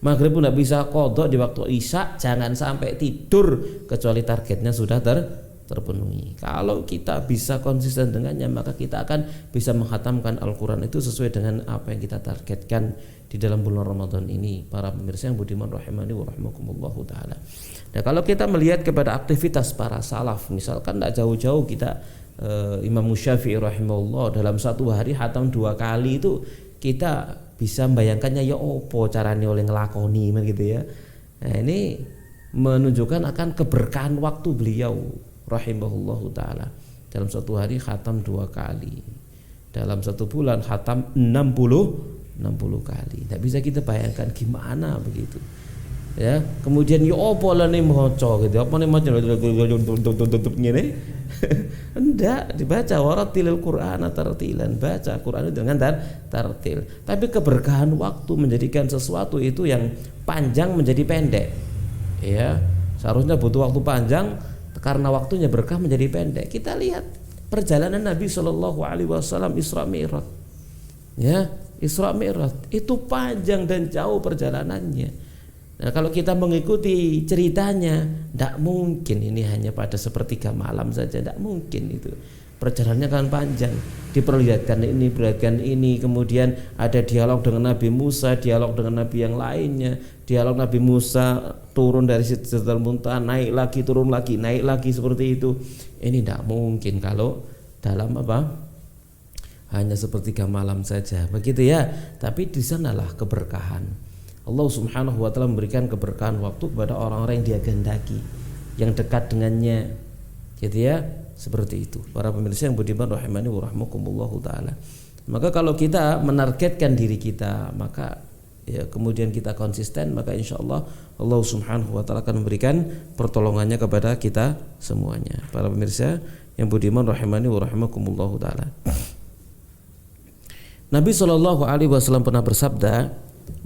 maghrib pun tidak bisa, qadha di waktu isya. Jangan sampai tidur kecuali targetnya sudah terpenuhi. Kalau kita bisa konsisten dengannya, maka kita akan bisa menghatamkan Al-Quran itu sesuai dengan apa yang kita targetkan di dalam bulan Ramadan ini. Para pemirsa yang budiman rahimani wa rahmakumullahu ta'ala. Nah, kalau kita melihat kepada aktivitas para salaf, misalkan tidak jauh-jauh kita Imam Syafi'i rahimahullah dalam 1 hari hatam 2 kali, itu kita bisa membayangkannya ya opo caranya oleh ngelakoni gitu ya. Nah, ini menunjukkan akan keberkahan waktu beliau rahimahullahu ta'ala. Dalam 1 hari khatam 2 kali, dalam 1 bulan khatam 60 kali. Tidak bisa kita bayangkan gimana begitu ya. Kemudian ya apa lah nih maca gitu, apa nih maca ngene enggak dibaca, waratilil Qur'ana tartilan, baca Quran itu dengan tartil. Tapi keberkahan waktu menjadikan sesuatu itu yang panjang menjadi pendek ya. Seharusnya butuh waktu panjang, karena waktunya berkah menjadi pendek. Kita lihat perjalanan Nabi SAW Isra Mi'raj. Ya, Isra Mi'raj itu panjang dan jauh perjalanannya. Nah, kalau kita mengikuti ceritanya, tidak mungkin ini hanya pada sepertiga malam saja, tidak mungkin itu. Perjalanannya kan panjang, diperlihatkan ini, kemudian ada dialog dengan Nabi Musa, dialog dengan Nabi yang lainnya, dialog Nabi Musa turun dari Sidratul Muntaha, naik lagi, turun lagi, naik lagi, seperti itu. Ini tidak mungkin kalau dalam hanya sepertiga malam saja, begitu ya. Tapi di sanalah keberkahan. Allah Subhanahu wa taala memberikan keberkahan waktu kepada orang-orang yang Dia kehendaki, yang dekat dengannya, gitu ya. Seperti itu. Para pemirsa yang budiman rahimani wa rahmakumullahu taala. Maka kalau kita menargetkan diri kita, maka ya kemudian kita konsisten, maka insyaallah Allah Subhanahu wa taala akan memberikan pertolongannya kepada kita semuanya. Para pemirsa yang budiman rahimani wa rahimakumullahu taala. Nabi sallallahu alaihi wasallam pernah bersabda,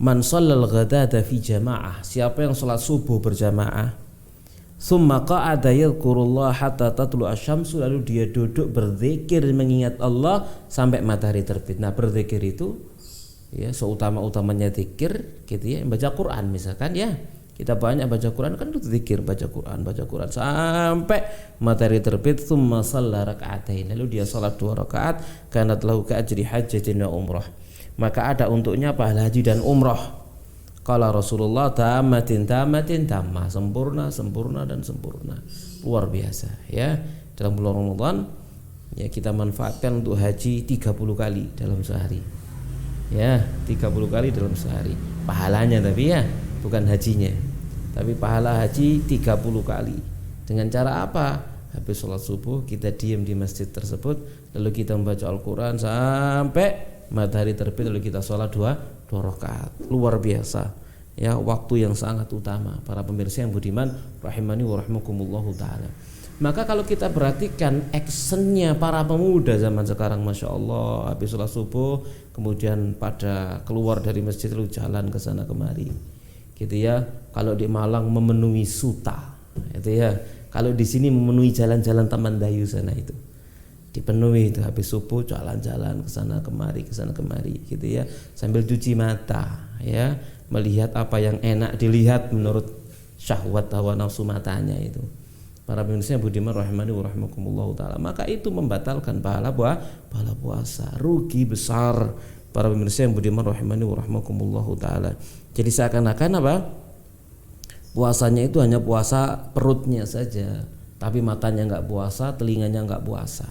"Man shallal ghadata fi jamaah." Siapa yang salat subuh berjamaah, summa qa'ada yadhkurullah hatta tatlu asy-syamsu, lalu dia duduk berzikir mengingat Allah sampai matahari terbit. Nah, berzikir itu ya seutama-utamanya zikir gitu ya, baca Quran misalkan ya. Kita banyak baca Quran kan itu zikir, baca Quran sampai matahari terbit. Tsumma shalla rak'atain, lalu dia salat 2 rakaat, kanat lahu ka ajri hajjatin wa umrah, maka ada untuknya pahala haji dan umrah. Qala Rasulullah tamatin tamah, sempurna dan sempurna. Luar biasa ya. Dalam bulan Ramadan ya kita manfaatkan untuk haji 30 kali dalam sehari. Ya, 30 kali dalam sehari. Pahalanya tapi ya, bukan hajinya. Tapi pahala haji 30 kali. Dengan cara apa? Habis sholat subuh kita diam di masjid tersebut, lalu kita membaca Al-Quran sampai matahari terbit, lalu kita sholat dua rakaat. Luar biasa ya, waktu yang sangat utama. Para pemirsa yang budiman rahimani wa rahmakumullahu ta'ala. Maka kalau kita perhatikan actionnya para pemuda zaman sekarang, Masya Allah, habis sholat subuh kemudian pada keluar dari masjid lalu jalan ke sana kemari gitu ya. Kalau di Malang memenuhi Suta itu ya, kalau di sini memenuhi jalan-jalan Taman Dayu sana itu dipenuhi itu, habis subuh jalan-jalan ke sana kemari gitu ya, sambil cuci mata ya, melihat apa yang enak dilihat menurut syahwat hawa nafsu matanya itu. Para pemirsa yang budiman rahimani wa rahmakumullahu ta'ala, maka itu membatalkan pahala puasa, rugi besar. Para pemirsa yang budiman rahimani wa rahmakumullahu ta'ala. Jadi seakan-akan apa? Puasanya itu hanya puasa perutnya saja, tapi matanya enggak puasa, telinganya enggak puasa.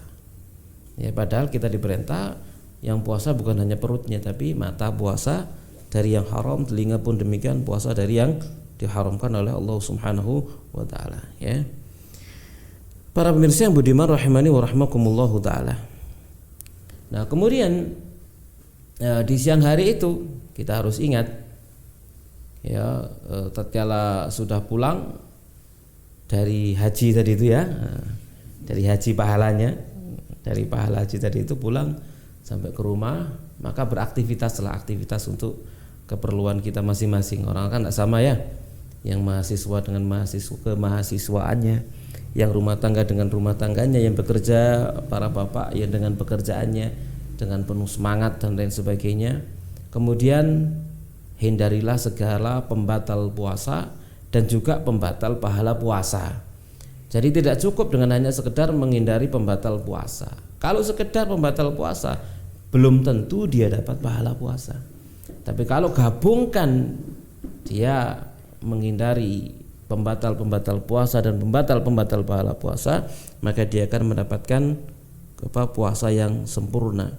Ya, padahal kita diperintah yang puasa bukan hanya perutnya, tapi mata puasa dari yang haram, telinga pun demikian puasa dari yang diharamkan oleh Allah Subhanahu wa ta'ala ya. Para pemirsa yang budiman rahimani wa rahmakumullahu ta'ala. Nah kemudian di siang hari itu kita harus ingat ya, tatkala sudah pulang dari haji tadi itu ya, dari haji pahalanya, dari pahala haji tadi itu pulang sampai ke rumah, maka beraktivitaslah aktivitas untuk keperluan kita masing-masing. Orang kan tidak sama ya, yang mahasiswa dengan kemahasiswaannya, yang rumah tangga dengan rumah tangganya, yang bekerja para bapak ya dengan pekerjaannya dengan penuh semangat dan lain sebagainya. Kemudian hindarilah segala pembatal puasa dan juga pembatal pahala puasa. Jadi tidak cukup dengan hanya sekedar menghindari pembatal puasa. Kalau sekedar pembatal puasa belum tentu dia dapat pahala puasa. Tapi kalau gabungkan dia menghindari pembatal puasa dan pembatal pahala puasa, maka dia akan mendapatkan puasa yang sempurna.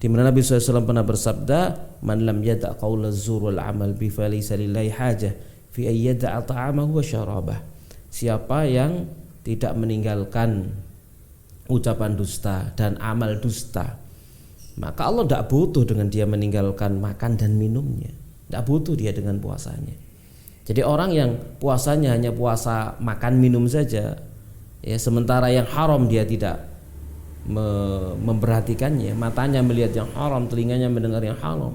Di mana Nabi SAW pernah bersabda, "Man lam yada' qaula zur wal amal bi falaysa lillahi hajah fi ay yada'a ta'amahu wa syarabah." Siapa yang tidak meninggalkan ucapan dusta dan amal dusta, maka Allah tidak butuh dengan dia meninggalkan makan dan minumnya. Tidak butuh dia dengan puasanya. Jadi orang yang puasanya hanya puasa makan minum saja ya, sementara yang haram dia tidak memperhatikannya, matanya melihat yang haram, telinganya mendengar yang haram,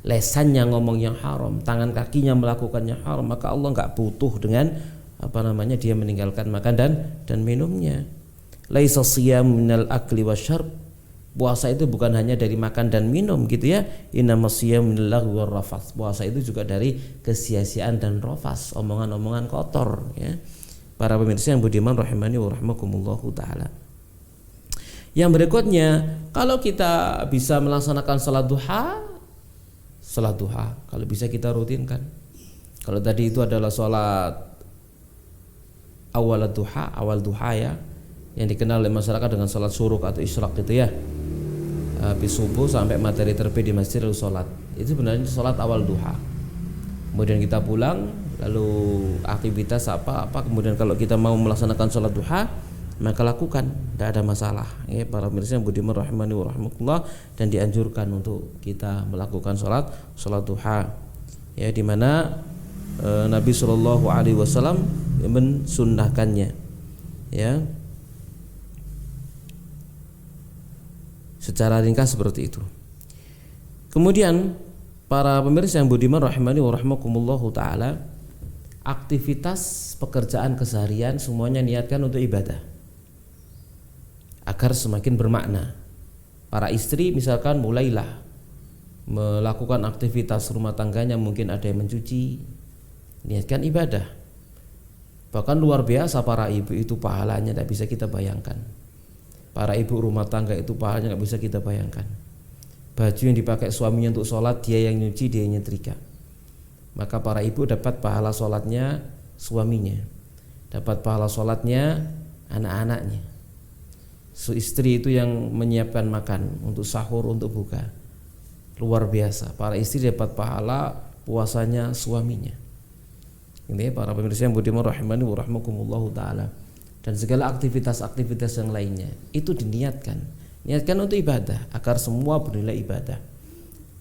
lesannya ngomong yang haram, tangan kakinya melakukan yang haram, maka Allah enggak butuh dengan dia meninggalkan makan dan minumnya. Laisa siyam minal akli wasyarb. Puasa itu bukan hanya dari makan dan minum gitu ya. Innamas siyam minal lagwi warrafath. Puasa itu juga dari kesia-siaan dan rafas, omongan-omongan kotor ya. Para pemirsa yang budiman rahimani wa rahmakumullahu ta'ala. Yang berikutnya, kalau kita bisa melaksanakan salat duha kalau bisa kita rutinkan. Kalau tadi itu adalah salat awal duha ya, yang dikenal oleh masyarakat dengan salat syuruk atau isyraq gitu ya. Habis subuh sampai matahari terbit di masjid lalu sholat, itu sebenarnya sholat awal duha. Kemudian kita pulang lalu aktivitas apa kemudian kalau kita mau melaksanakan sholat duha maka lakukan, tidak ada masalah ya para pemirsa yang budiman rahimani wa rahmatullah. Dan dianjurkan untuk kita melakukan sholat duha ya, dimana Nabi SAW mensunnahkannya ya. Secara ringkas seperti itu. Kemudian para pemirsa yang budiman rahimani wa rahmakumullahu ta'ala, aktivitas pekerjaan keseharian semuanya niatkan untuk ibadah agar semakin bermakna. Para istri misalkan mulailah melakukan aktivitas rumah tangganya, mungkin ada yang mencuci, niatkan ibadah. Bahkan luar biasa para ibu itu pahalanya tidak bisa kita bayangkan. Para ibu rumah tangga itu pahalanya nggak bisa kita bayangkan. Baju yang dipakai suaminya untuk sholat dia yang nyuci, dia yang nyetrika. maka para ibu dapat pahala sholatnya suaminya, dapat pahala sholatnya anak-anaknya. Istri itu yang menyiapkan makan untuk sahur, untuk buka, luar biasa. Para istri dapat pahala puasanya suaminya. Ini para pemirsa yang budiman rahimani wa rahmakumullahu ta'ala. Dan segala aktivitas-aktivitas yang lainnya itu niatkan untuk ibadah, agar semua bernilai ibadah.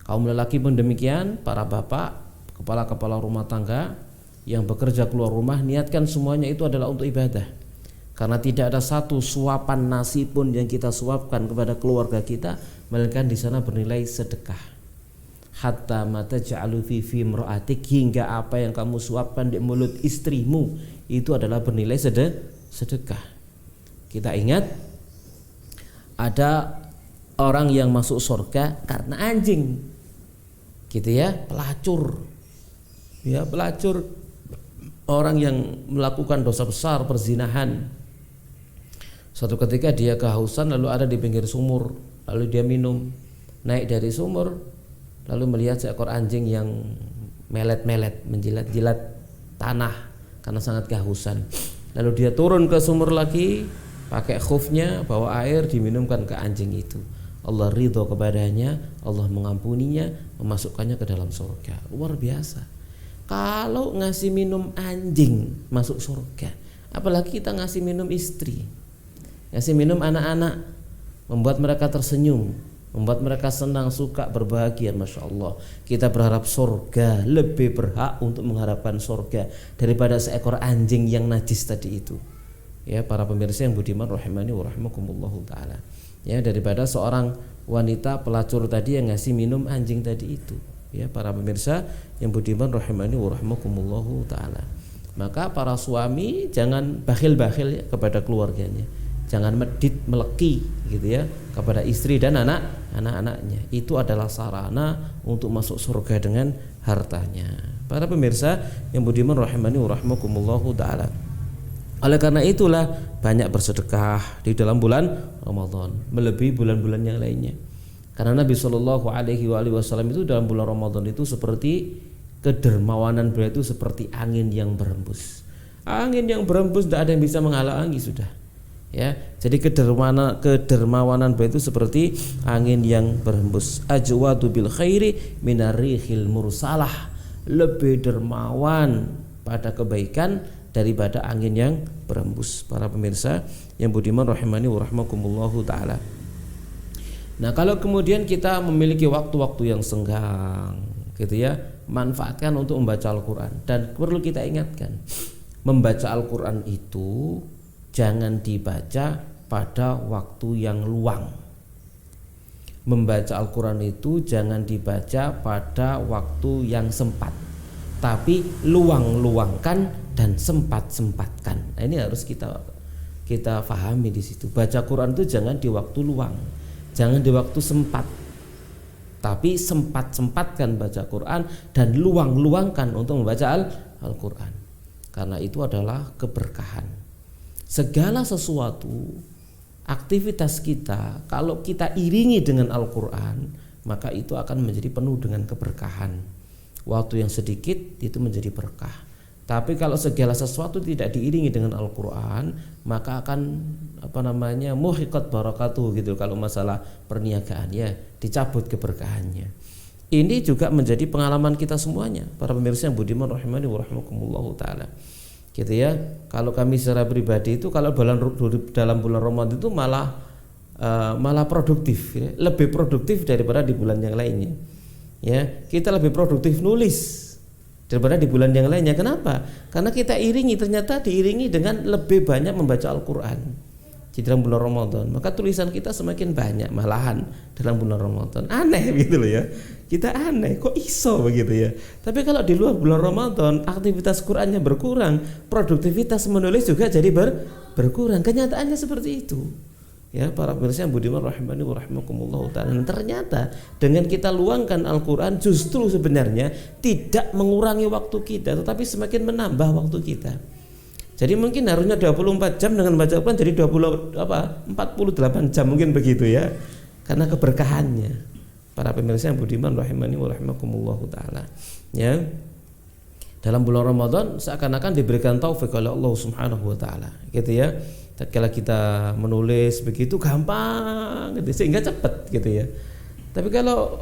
Kaum lelaki pun demikian, para bapak, kepala-kepala rumah tangga yang bekerja keluar rumah, niatkan semuanya itu adalah untuk ibadah. Karena tidak ada satu suapan nasi pun yang kita suapkan kepada keluarga kita melainkan di sana bernilai sedekah. Hatta mata ja'alu fi imra'atik, hingga apa yang kamu suapkan di mulut istrimu itu adalah bernilai sedekah. Kita ingat ada orang yang masuk surga karena anjing, gitu ya, pelacur, orang yang melakukan dosa besar, perzinahan. Suatu ketika dia kehausan, lalu ada di pinggir sumur, lalu dia minum, naik dari sumur, lalu melihat seekor anjing yang melet-melet, menjilat-jilat tanah karena sangat kehausan. Lalu dia turun ke sumur lagi, pakai khufnya, bawa air, diminumkan ke anjing itu. Allah ridho kepadanya, Allah mengampuninya, memasukkannya ke dalam surga. Luar biasa. Kalau ngasih minum anjing masuk surga, apalagi kita ngasih minum istri, ngasih minum anak-anak, membuat mereka tersenyum, membuat mereka senang, suka, berbahagia. Masya Allah, kita berharap surga, lebih berhak untuk mengharapkan surga daripada seekor anjing yang najis tadi itu. Ya, para pemirsa yang budiman rahimani wa rahmakumullahu ta'ala. Ya, daripada seorang wanita pelacur tadi yang ngasih minum anjing tadi itu. Ya, para pemirsa yang budiman rahimani wa rahmakumullahu ta'ala. Maka para suami jangan bakhil-bakhil ya kepada keluarganya. Jangan medit meleki gitu ya kepada istri dan anak-anaknya. Itu adalah sarana untuk masuk surga dengan hartanya. Para pemirsa yang budiman rahimani wa rahmakumullahu ta'ala. Oleh karena itulah banyak bersedekah di dalam bulan Ramadan melebihi bulan-bulan yang lainnya. Karena Nabi Shallallahu Alaihi Wasallam itu dalam bulan Ramadan itu seperti kedermawanan beliau itu seperti angin yang berembus. Angin yang berembus tidak ada yang bisa menghalangi sudah. Ya, jadi kedermawanan beliau itu seperti angin yang berembus. Ajwadu bil khairi minarihil mursalah, lebih dermawan pada kebaikan daripada angin yang berembus. Para pemirsa yang budiman rahimani wa rahmakumullahu ta'ala. Nah, kalau kemudian kita memiliki waktu-waktu yang senggang gitu ya, manfaatkan untuk membaca Al-Quran. Dan perlu kita ingatkan, membaca Al-Quran itu jangan dibaca pada waktu yang luang. Membaca Al-Quran itu jangan dibaca pada waktu yang sempat, tapi luang-luangkan dan sempat-sempatkan. Nah, ini harus kita pahami di situ. Baca Quran itu jangan di waktu luang, jangan di waktu sempat, tapi sempat-sempatkan baca Quran dan luang-luangkan untuk membaca Al-Quran. Karena itu adalah keberkahan. Segala sesuatu aktivitas kita kalau kita iringi dengan Al-Quran, maka itu akan menjadi penuh dengan keberkahan. Waktu yang sedikit itu menjadi berkah. Tapi kalau segala sesuatu tidak diiringi dengan Al-Quran, maka akan muhiqat barakatuh gitu. Kalau masalah perniagaan ya dicabut keberkahannya. Ini juga menjadi pengalaman kita semuanya, para pemirsa yang budiman rahimani wa rahmakumullahu ta'ala. Gitu ya. Kalau kami secara pribadi itu kalau dalam bulan Ramadan itu malah produktif ya. Lebih produktif daripada di bulan yang lainnya. Ya, kita lebih produktif nulis daripada di bulan yang lainnya. Kenapa? Karena kita ternyata diiringi dengan lebih banyak membaca Al-Quran di dalam bulan Ramadan. Maka tulisan kita semakin banyak malahan dalam bulan Ramadan. Aneh gitu loh ya. Kita aneh, kok iso begitu ya. Tapi kalau di luar bulan Ramadan aktivitas Qurannya berkurang, produktivitas menulis juga jadi berkurang. Kenyataannya seperti itu. Ya, para pemirsa yang budiman rahimani wa rahmakumullahu ta'ala. Dan ternyata dengan kita luangkan Al-Quran justru sebenarnya tidak mengurangi waktu kita, tetapi semakin menambah waktu kita. Jadi mungkin harusnya 24 jam dengan baca Al-Quran jadi 48 jam mungkin begitu ya. Karena keberkahannya. Para pemirsa yang budiman rahimani wa rahmakumullahu ta'ala. Ya. Dalam bulan Ramadan seakan-akan diberikan taufik oleh Allah Subhanahu wa taala, gitu ya. Tatkala kita menulis begitu gampang gitu, sehingga cepat gitu ya. Tapi kalau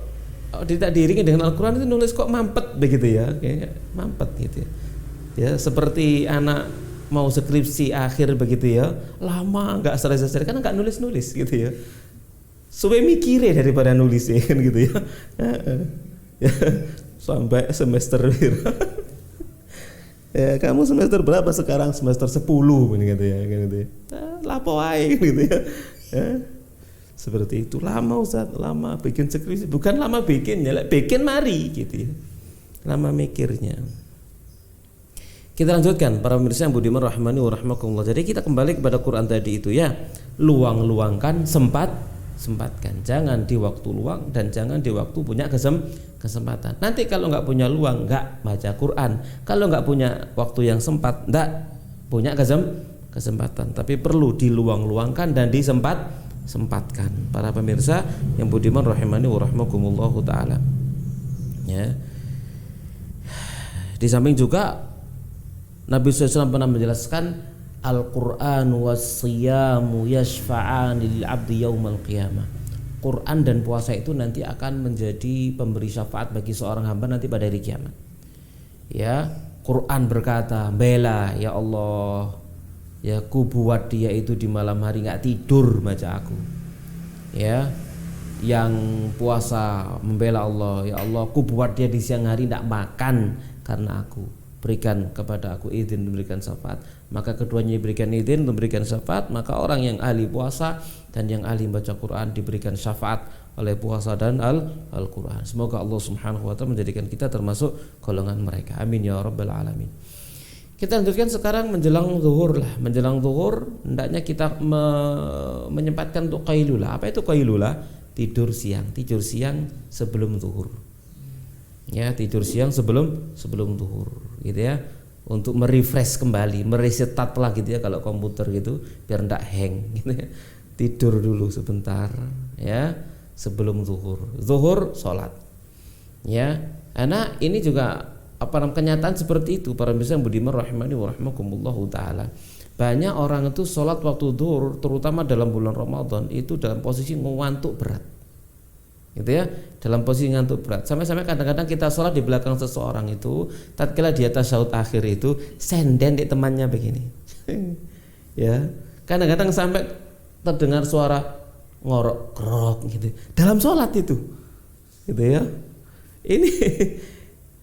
tidak diiringi dengan Al-Qur'an itu nulis kok mampet begitu ya, kayak mampet gitu ya. Ya seperti anak mau skripsi akhir begitu ya, lama nggak selesai karena nggak nulis gitu ya. Suwe mikire daripada nulis kan gitu ya. Sampai semester ya, kamu semester berapa sekarang? Semester 10 gitu ya, gitu ya. Lapo wae gitu ya. Seperti itu. Lama Ustaz, lama bikin skripsi. Bukan lama bikinnya, bikin mari gitu ya. Lama mikirnya. Kita lanjutkan para pemirsa yang budiman rahimani wa rahmakumullah. Jadi kita kembali kepada Quran tadi itu ya. Luang-luangkan, sempatkan. Jangan di waktu luang dan jangan di waktu punya kesempatan. Nanti kalau nggak punya luang nggak baca Quran, kalau nggak punya waktu yang sempat nggak punya kesempatan. Tapi perlu diluang-luangkan dan disempatkan. Para pemirsa yang budiman rahimani wa rahmakumullah taala. Ya. Di samping juga Nabi SAW pernah menjelaskan Al-Quran was-siyamu yashfa'ani lil-'abdi yaumal qiyamah. Quran dan puasa itu nanti akan menjadi pemberi syafaat bagi seorang hamba nanti pada hari kiamat. Ya, Quran berkata, "Bela ya Allah, ya ku buat dia itu di malam hari enggak tidur baca aku." Ya, yang puasa membela Allah, ya Allah, ku buat dia di siang hari enggak makan karena aku. Berikan kepada aku izin memberikan syafaat. Maka keduanya diberikan izin memberikan syafaat. Maka orang yang ahli puasa dan yang ahli baca Quran diberikan syafaat oleh puasa dan Al-Quran. Semoga Allah Subhanahu wa ta'ala menjadikan kita termasuk golongan mereka. Amin ya rabbal alamin. Kita lanjutkan sekarang menjelang zuhur lah. Menjelang zuhur hendaknya kita menyempatkan untuk qailulah. Apa itu qailulah? Tidur siang sebelum zuhur. Ya, tidur siang sebelum zuhur gitu ya, untuk merefresh kembali, meresetat lah gitu ya kalau komputer gitu, biar ndak hang gitu ya. Tidur dulu sebentar ya sebelum zuhur sholat ya. Karena ini juga kenyataan seperti itu para pemirsa yang budiman rahimani wa rahmakumullahu taala. Banyak orang itu sholat waktu zuhur terutama dalam bulan Ramadan itu dalam posisi ngantuk berat gitu ya, dalam posisi ngantuk berat. Sampai-sampai kadang-kadang kita sholat di belakang seseorang itu, tatkala di atas tasyahud akhir itu senden di temannya begini. Ya, kadang-kadang sampai terdengar suara ngorok krok gitu dalam sholat itu, gitu ya. Ini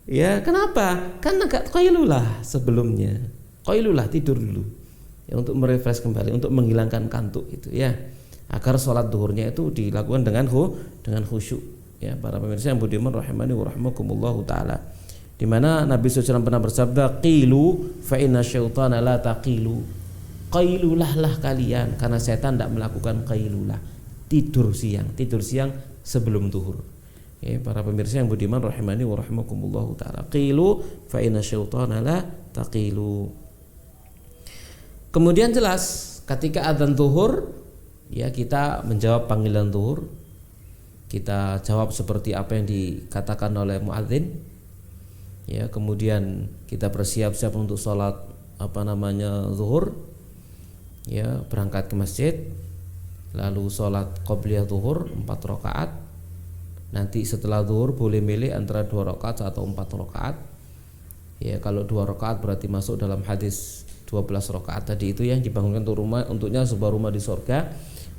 ya kenapa? Karena gak qailulah sebelumnya, qailulah tidur dulu ya, untuk merefresh kembali, untuk menghilangkan kantuk itu ya, agar sholat duhurnya itu dilakukan dengan khusyuk ya. Para pemirsa yang budiman rahimani wa rahmakumullahu taala, di mana Nabi SAW pernah bersabda, qilu fa inna syaitana la taqilu. Qailulah kalian karena setan tidak melakukan qailulah, tidur siang sebelum duhur ya. Para pemirsa yang budiman rahimani wa rahmakumullahu taala, qilu fa inna syaitana la taqilu. Kemudian jelas ketika adzan zuhur ya, kita menjawab panggilan zuhur, kita jawab seperti apa yang dikatakan oleh muadzin ya. Kemudian kita bersiap-siap untuk sholat zuhur ya, berangkat ke masjid, lalu sholat qobliyah zuhur 4 rakaat. Nanti setelah zuhur boleh milih antara 2 rakaat atau 4 rakaat ya. Kalau 2 rakaat berarti masuk dalam hadis 12 rakaat tadi itu yang dibangunkan untuknya sebuah rumah di surga.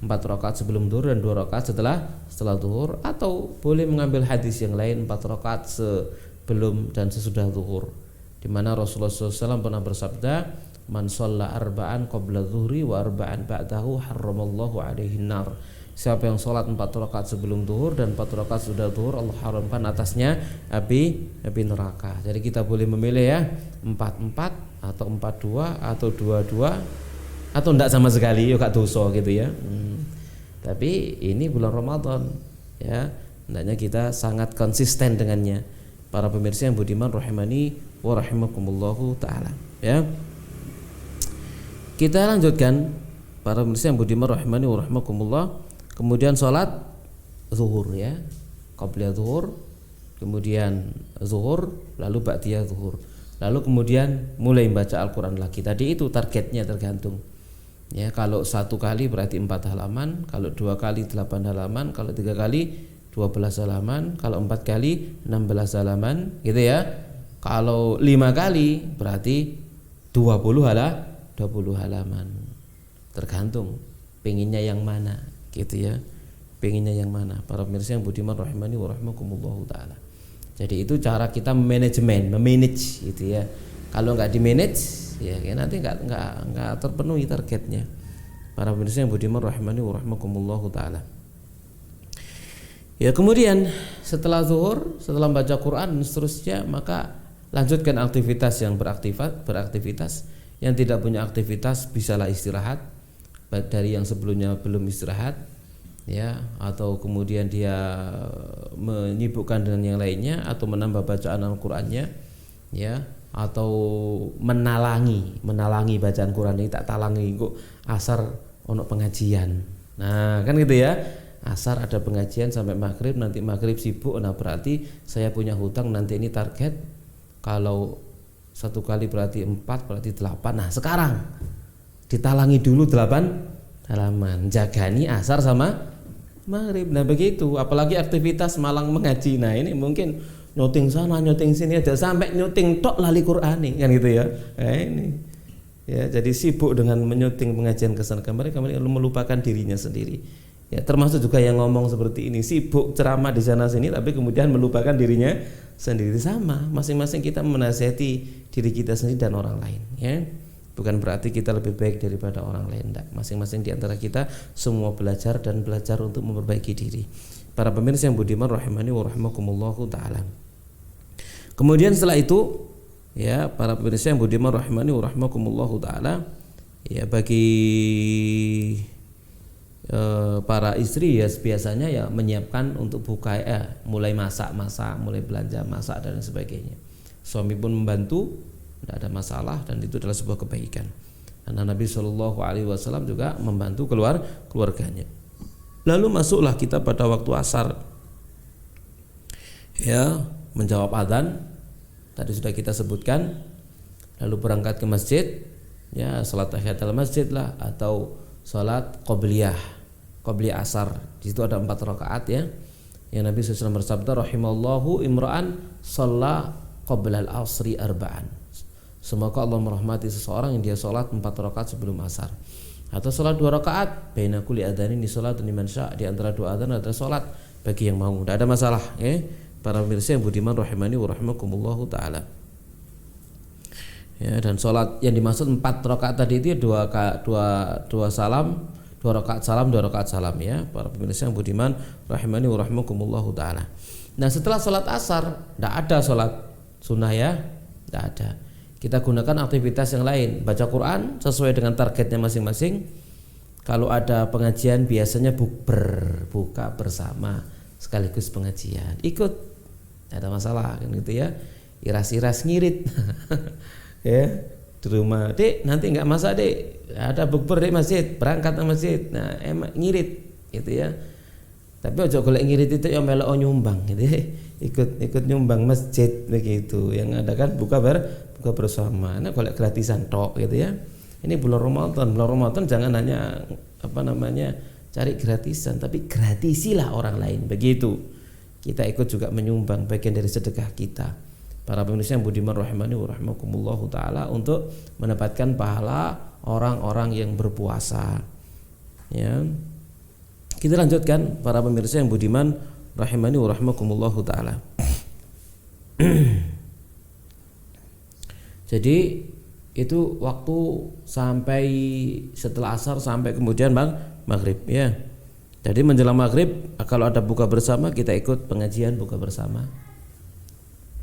4 rakaat sebelum zuhur dan 2 rakaat setelah zuhur, atau boleh mengambil hadis yang lain 4 rakaat sebelum dan sesudah zuhur, di mana Rasulullah SAW pernah bersabda, man shalla arba'an qabla zuhri wa arba'an ba'dahu harramallahu alaihi nar. Siapa yang sholat 4 rakaat sebelum zuhur dan 4 rakaat sudah zuhur, Allah haramkan atasnya api neraka. Jadi kita boleh memilih ya, 4-4 atau 4-2 atau 2-2 atau enggak sama sekali, yuk gak dosa gitu ya. Tapi ini bulan Ramadan ya, hendaknya kita sangat konsisten dengannya. Para pemirsa yang budiman rahimani wa rahimakumullahu taala ya. Kita lanjutkan para pemirsa yang budiman rahimani wa rahimakumullah. Kemudian sholat zuhur ya, qabliyah zuhur, kemudian zuhur, lalu ba'diyah zuhur. lalu kemudian mulai membaca Al-Quran lagi. Tadi itu targetnya tergantung. Ya, kalau 1 kali berarti 4 halaman, kalau 2 kali 8 halaman, kalau 3 kali 12 halaman, kalau 4 kali 16 halaman, gitu ya. Kalau 5 kali berarti 20 halaman. Tergantung pengennya yang mana, gitu ya. Pengennya yang mana. Para pemirsa yang budiman rahimani wa rahimakumullahu taala. Jadi itu cara kita memanage gitu ya. Kalau nggak di manage ya nanti nggak terpenuhi targetnya. Para pemirsa yang budiman rahimani wa rahimakumullahu taala. Ya, kemudian setelah zuhur, setelah membaca Quran dan seterusnya, maka lanjutkan aktivitas yang beraktivitas. Yang tidak punya aktivitas bisalah istirahat, baik dari yang sebelumnya belum istirahat, ya, atau kemudian dia menyibukkan dengan yang lainnya, atau menambah bacaan Al-Qur'annya, ya, atau menalangi bacaan Quran ini, tak talangi kok asar ono pengajian. Nah, kan gitu ya. Asar ada pengajian sampai maghrib, nanti maghrib sibuk. Nah, berarti saya punya hutang nanti ini target. Kalau 1 kali berarti 4, berarti 8. Nah, sekarang ditalangi dulu 8 halaman, jagani asar sama maghrib. Nah, begitu. Apalagi aktivitas malang mengaji. Nah, ini mungkin nyuting sana nyuting sini, aja sampai nyuting tok lali Quran nih, kan gitu ya. Ini ya, jadi sibuk dengan menyuting pengajian kesana kemari melupakan dirinya sendiri. Ya, termasuk juga yang ngomong seperti ini, sibuk ceramah di sana sini tapi kemudian melupakan dirinya sendiri. Sama, masing-masing kita menasihati diri kita sendiri dan orang lain, ya. Bukan berarti kita lebih baik daripada orang lain, enggak. Masing-masing di antara kita semua belajar untuk memperbaiki diri. Para pemirsa yang budiman rahimani wa rahimakumullahu taala. Kemudian setelah itu, ya, para pemirsa yang budiman rahimani wa rahimakumullahu taala, ya, bagi para istri ya biasanya ya menyiapkan untuk buka, mulai masak, mulai belanja, masak dan sebagainya. Suami pun membantu, tidak ada masalah, dan itu adalah sebuah kebaikan. Karena Nabi Shallallahu Alaihi Wasallam juga membantu keluarganya. Lalu masuklah kita pada waktu asar, ya, menjawab adzan. Tadi sudah kita sebutkan. Lalu berangkat ke masjid, ya, salat tahiyatul masjid lah, atau salat qobliyah asar. Di situ ada 4 rakaat, ya. Yang Nabi SAW bersabda, rahimallahu imra'an shalla qabla al-asri arba'an. Semoga Allah merahmati seseorang yang dia salat 4 rakaat sebelum asar. Atau salat 2 rakaat baina kulli adzanaini salatun liman syaa, di antara 2 adzan ada salat bagi yang mau. Tidak ada masalah, ya. Para pemirsa yang budiman rahimani wa rahimakumullahu taala. Ya, dan salat yang dimaksud 4 rakaat tadi itu 2 salam, 2 rakaat salam, ya. Para pemirsa yang budiman rahimani wa rahimakumullahu taala. Nah, setelah salat asar tidak ada salat sunnah, ya. Tidak ada. Kita gunakan aktivitas yang lain, baca Quran sesuai dengan targetnya masing-masing. Kalau ada pengajian biasanya buka bersama sekaligus pengajian. Ikut, tidak ada masalah, kan gitu ya. Iras-iras ngirit. Ya, di rumah, Dek, nanti enggak masak, Dek. Ada bukber di masjid, berangkat ke masjid. Nah, emak ngirit gitu ya. Tapi ojo golek ngirit itu yang melok nyumbang gitu ya. Ikut nyumbang masjid begitu. Yang ada kan buka bersama. Nah, golek gratisan tok gitu ya. Ini bulan Ramadan jangan hanya cari gratisan, tapi gratisilah orang lain begitu. Kita ikut juga menyumbang bagian dari sedekah kita. Para pemirsa yang budiman rahimani wa rahimakumullahu taala, untuk mendapatkan pahala orang-orang yang berpuasa. Ya. Kita lanjutkan para pemirsa yang budiman rahimani wa rahimakumullahu taala. Jadi itu waktu sampai setelah asar sampai kemudian maghrib, ya. Jadi menjelang maghrib kalau ada buka bersama kita ikut pengajian buka bersama,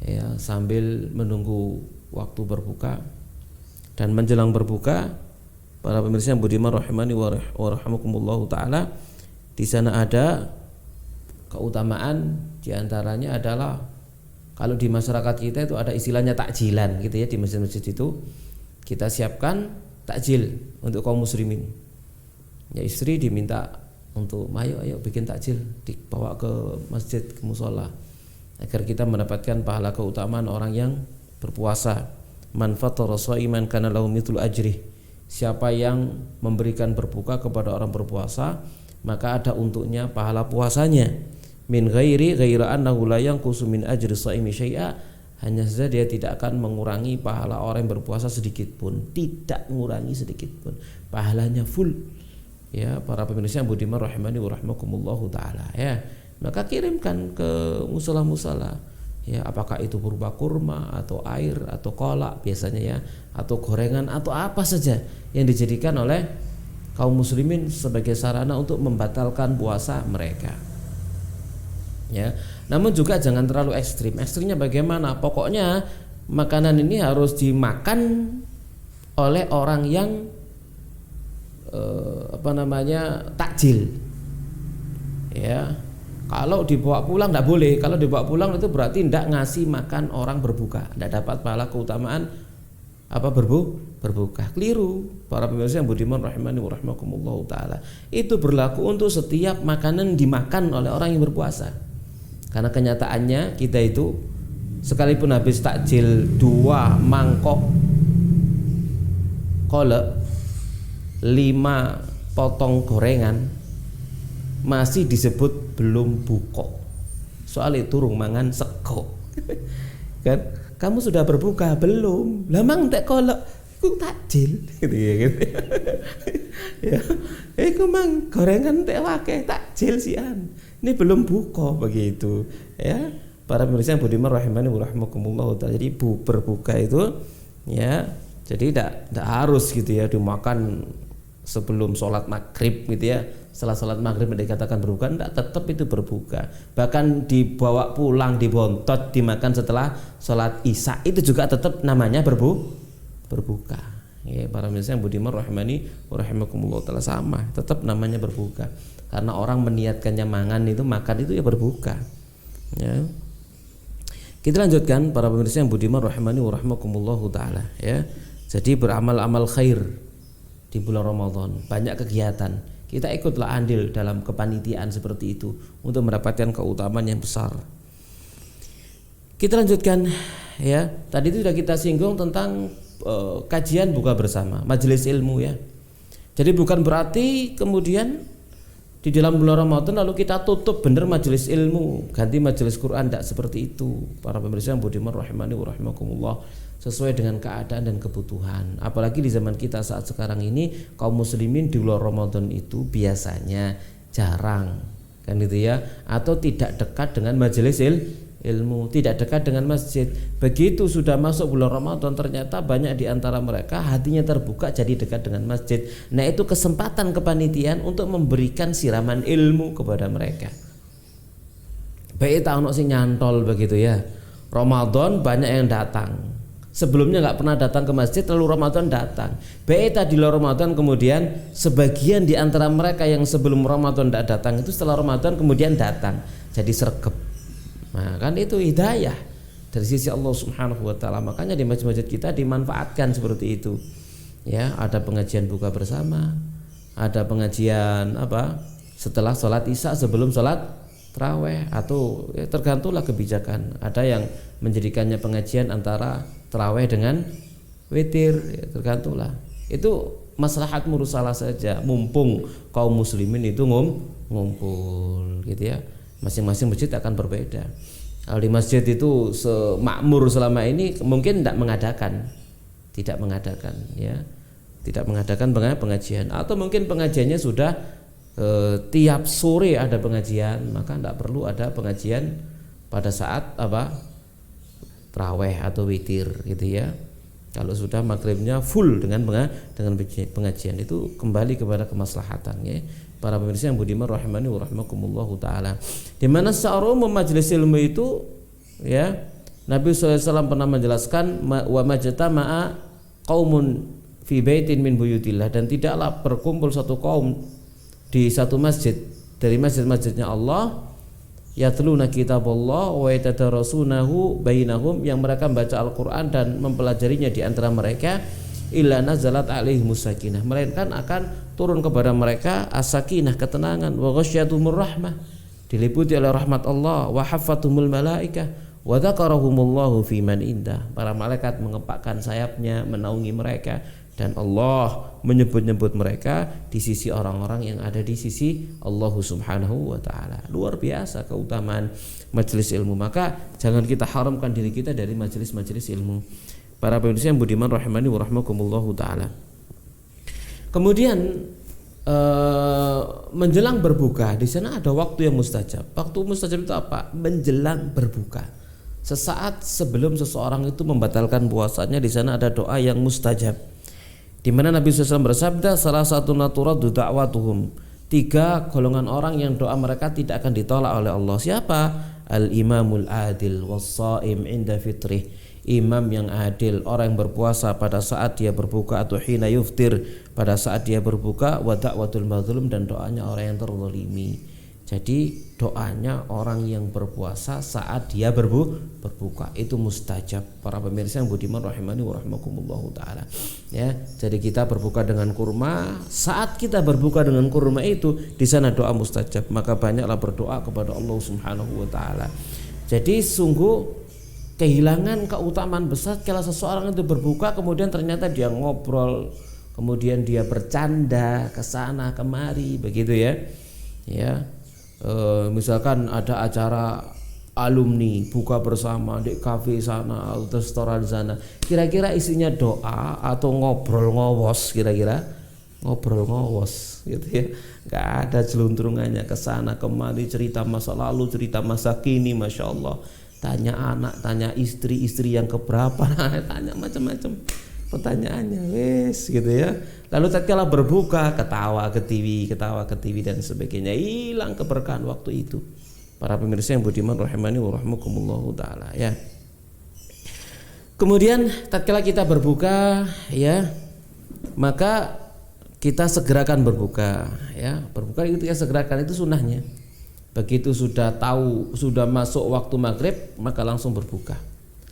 ya, sambil menunggu waktu berbuka. Dan menjelang berbuka, para pemirsa yang budiman rahimani wa rahimakumullahu taala, di sana ada keutamaan, diantaranya adalah kalau di masyarakat kita itu ada istilahnya takjilan gitu ya. Di masjid-masjid itu kita siapkan takjil untuk kaum muslimin. Ya, istri diminta untuk ayo bikin takjil, dibawa ke masjid, ke musola, agar kita mendapatkan pahala keutamaan orang yang berpuasa. Man fatara sha'iman kana lahu mithlu ajrih. Siapa yang memberikan berbuka kepada orang berpuasa, maka ada untuknya pahala puasanya. Min ghaira annahu la yanqusu min ajri shaimi syai'a. Hanya saja dia tidak akan mengurangi pahala orang yang berpuasa sedikit pun, tidak mengurangi sedikit pun, pahalanya full. Ya, para pemirsa yang budiman rahimani wa rahmakumullahu taala, ya. Maka kirimkan ke musala-musala. Ya, apakah itu berupa kurma atau air atau kolak biasanya ya, atau gorengan atau apa saja yang dijadikan oleh kaum muslimin sebagai sarana untuk membatalkan puasa mereka. Ya, namun juga jangan terlalu ekstrim. Ekstrimnya bagaimana? Pokoknya makanan ini harus dimakan oleh orang yang takjil. Ya, kalau dibawa pulang tidak boleh. Kalau dibawa pulang itu berarti tidak ngasih makan orang berbuka, tidak dapat pahala keutamaan berbuka. Keliru. Para pemirsa yang budiman rahimani wa rahmakumullahu taala. Itu berlaku untuk setiap makanan dimakan oleh orang yang berpuasa. Karena kenyataannya kita itu sekalipun habis takjil 2 mangkok kolak, 5 potong gorengan, masih disebut belum buka. Soal itu rung mangan sego. Kan kamu sudah berbuka belum? Lah mang tek kolak ku takjil gitu ya gitu. Ya. Iku mang gorengan tek akeh takjil sian. Ini belum buka begitu ya. Para pemirsa yang budiman rahimani wa rahmakumullah taala. Jadi berbuka itu ya, jadi tidak harus gitu ya dimakan sebelum sholat maghrib gitu ya. Setelah sholat maghrib dikatakan berbuka, tidak, tetap itu berbuka. Bahkan dibawa pulang, dibontot, dimakan setelah sholat isya, itu juga tetap namanya berbuka. Ya, para pemirsa yang budiman rahimani wa rahimakumullah taala, sama, tetap namanya berbuka. Karena orang meniatkannya makan itu ya berbuka. Ya. Kita lanjutkan para pemirsa yang budiman rahimani wa rahimakumullah taala ya. Jadi beramal-amal khair di bulan Ramadan, banyak kegiatan. Kita ikutlah andil dalam kepanitiaan seperti itu untuk mendapatkan keutamaan yang besar. Kita lanjutkan ya. Tadi itu sudah kita singgung tentang kajian buka bersama, majelis ilmu ya. Jadi bukan berarti kemudian di dalam bulan Ramadan lalu kita tutup benar majelis ilmu, ganti majelis Quran, tidak seperti itu. Para pemirsa yang budiman rahimani wa rahimakumullah, sesuai dengan keadaan dan kebutuhan. Apalagi di zaman kita saat sekarang ini, kaum muslimin di bulan Ramadan itu biasanya jarang kan gitu ya, atau tidak dekat dengan majelis ilmu, tidak dekat dengan masjid. Begitu sudah masuk bulan Ramadan, ternyata banyak di antara mereka hatinya terbuka jadi dekat dengan masjid. Nah, itu kesempatan kepanitiaan untuk memberikan siraman ilmu kepada mereka. Baik tak ono sing nyantol begitu ya. Ramadan banyak yang datang. Sebelumnya nggak pernah datang ke masjid, lalu Ramadan datang. Baik tadi Ramadan kemudian sebagian di antara mereka yang sebelum Ramadan tidak datang itu setelah Ramadan kemudian datang. Jadi sergap. Nah, kan itu hidayah dari sisi Allah Subhanahu wa taala. Makanya di masjid-masjid kita dimanfaatkan seperti itu. Ya, ada pengajian buka bersama, ada pengajian setelah sholat isya sebelum sholat tarawih, atau ya, tergantunglah kebijakan. Ada yang menjadikannya pengajian antara tarawih dengan witir, ya, tergantunglah. Itu maslahat mursalah saja, mumpung kaum muslimin itu ngumpul gitu ya. Masing-masing masjid akan berbeda. Kalau di masjid itu semakmur selama ini mungkin tidak mengadakan ya, tidak mengadakan pengajian, atau mungkin pengajiannya sudah tiap sore ada pengajian, maka tidak perlu ada pengajian pada saat tarawih atau witir gitu ya. Kalau sudah maghribnya full dengan pengajian, itu kembali kepada kemaslahatan ya. Para pemirsa yang budiman rahimani wa rahimakumullahu taala. Di mana secara umum majelis ilmu itu ya, Nabi SAW pernah menjelaskan wa majtama'a qaumun fi baitin min buyutillah, dan tidaklah berkumpul satu kaum di satu masjid dari masjid-masjidnya Allah, yatluna kitaballah wa yatadarasunahu bainahum, yang mereka membaca Al-Qur'an dan mempelajarinya di antara mereka, illa nazalat alaihimus sakinah, melainkan akan turun kepada mereka as-sakinah, ketenangan, wa ghasyyatumur rahmah, diliputi oleh rahmat Allah, wa haffatumul malaikah, Wa dzakarahumullahu fi man indah. Para malaikat mengepakkan sayapnya menaungi mereka, dan Allah menyebut-nyebut mereka di sisi orang-orang yang ada di sisi Allah Subhanahu wa taala. Luar biasa keutamaan majelis ilmu. Maka jangan kita haramkan diri kita dari majelis-majelis ilmu. Para pemirsa yang budiman rahimani wa rahmakumullahu taala. Kemudian menjelang berbuka, di sana ada waktu yang mustajab. Waktu mustajab itu apa? Menjelang berbuka. Sesaat sebelum seseorang itu membatalkan puasanya, di sana ada doa yang mustajab. Di mana Nabi SAW bersabda, salah satu naturaddu da'watuhum, 3 golongan orang yang doa mereka tidak akan ditolak oleh Allah. Siapa? Al-imamul adil was-shaim inda fitrih. Imam yang adil, orang yang berpuasa pada saat dia berbuka, atau hina yuftir, pada saat dia berbuka, wa da'watul mazlum, dan doanya orang yang terzalimi. Jadi doanya orang yang berpuasa saat dia berbuka itu mustajab. Para pemirsa yang budiman rahimani wa rahmakumullahu taala. Ya, jadi kita berbuka dengan kurma, saat kita berbuka dengan kurma itu di sana doa mustajab. Maka banyaklah berdoa kepada Allah Subhanahu wa taala. Jadi sungguh kehilangan keutamaan besar kalau seseorang itu berbuka kemudian ternyata dia ngobrol, kemudian dia bercanda ke sana kemari, begitu ya. Ya. Misalkan ada acara alumni buka bersama di kafe sana atau restoran sana, kira-kira isinya doa atau ngobrol ngowos, kira-kira ngobrol ngowos gitu ya, nggak ada jeluntrungannya ke sana kemari, cerita masa lalu, cerita masa kini, masya Allah, tanya anak, tanya istri yang keberapa, tanya macam-macam pertanyaannya, wes gitu ya. Lalu tatkala berbuka ketawa ke TV dan sebagainya, hilang keberkahan waktu itu. Para pemirsa yang budiman rahimani wa rahmakumullahu taala ya. Kemudian tatkala kita berbuka ya, maka kita segerakan berbuka ya. Berbuka itu kita segerakan, itu sunnahnya. Begitu sudah tahu sudah masuk waktu maghrib, maka langsung berbuka.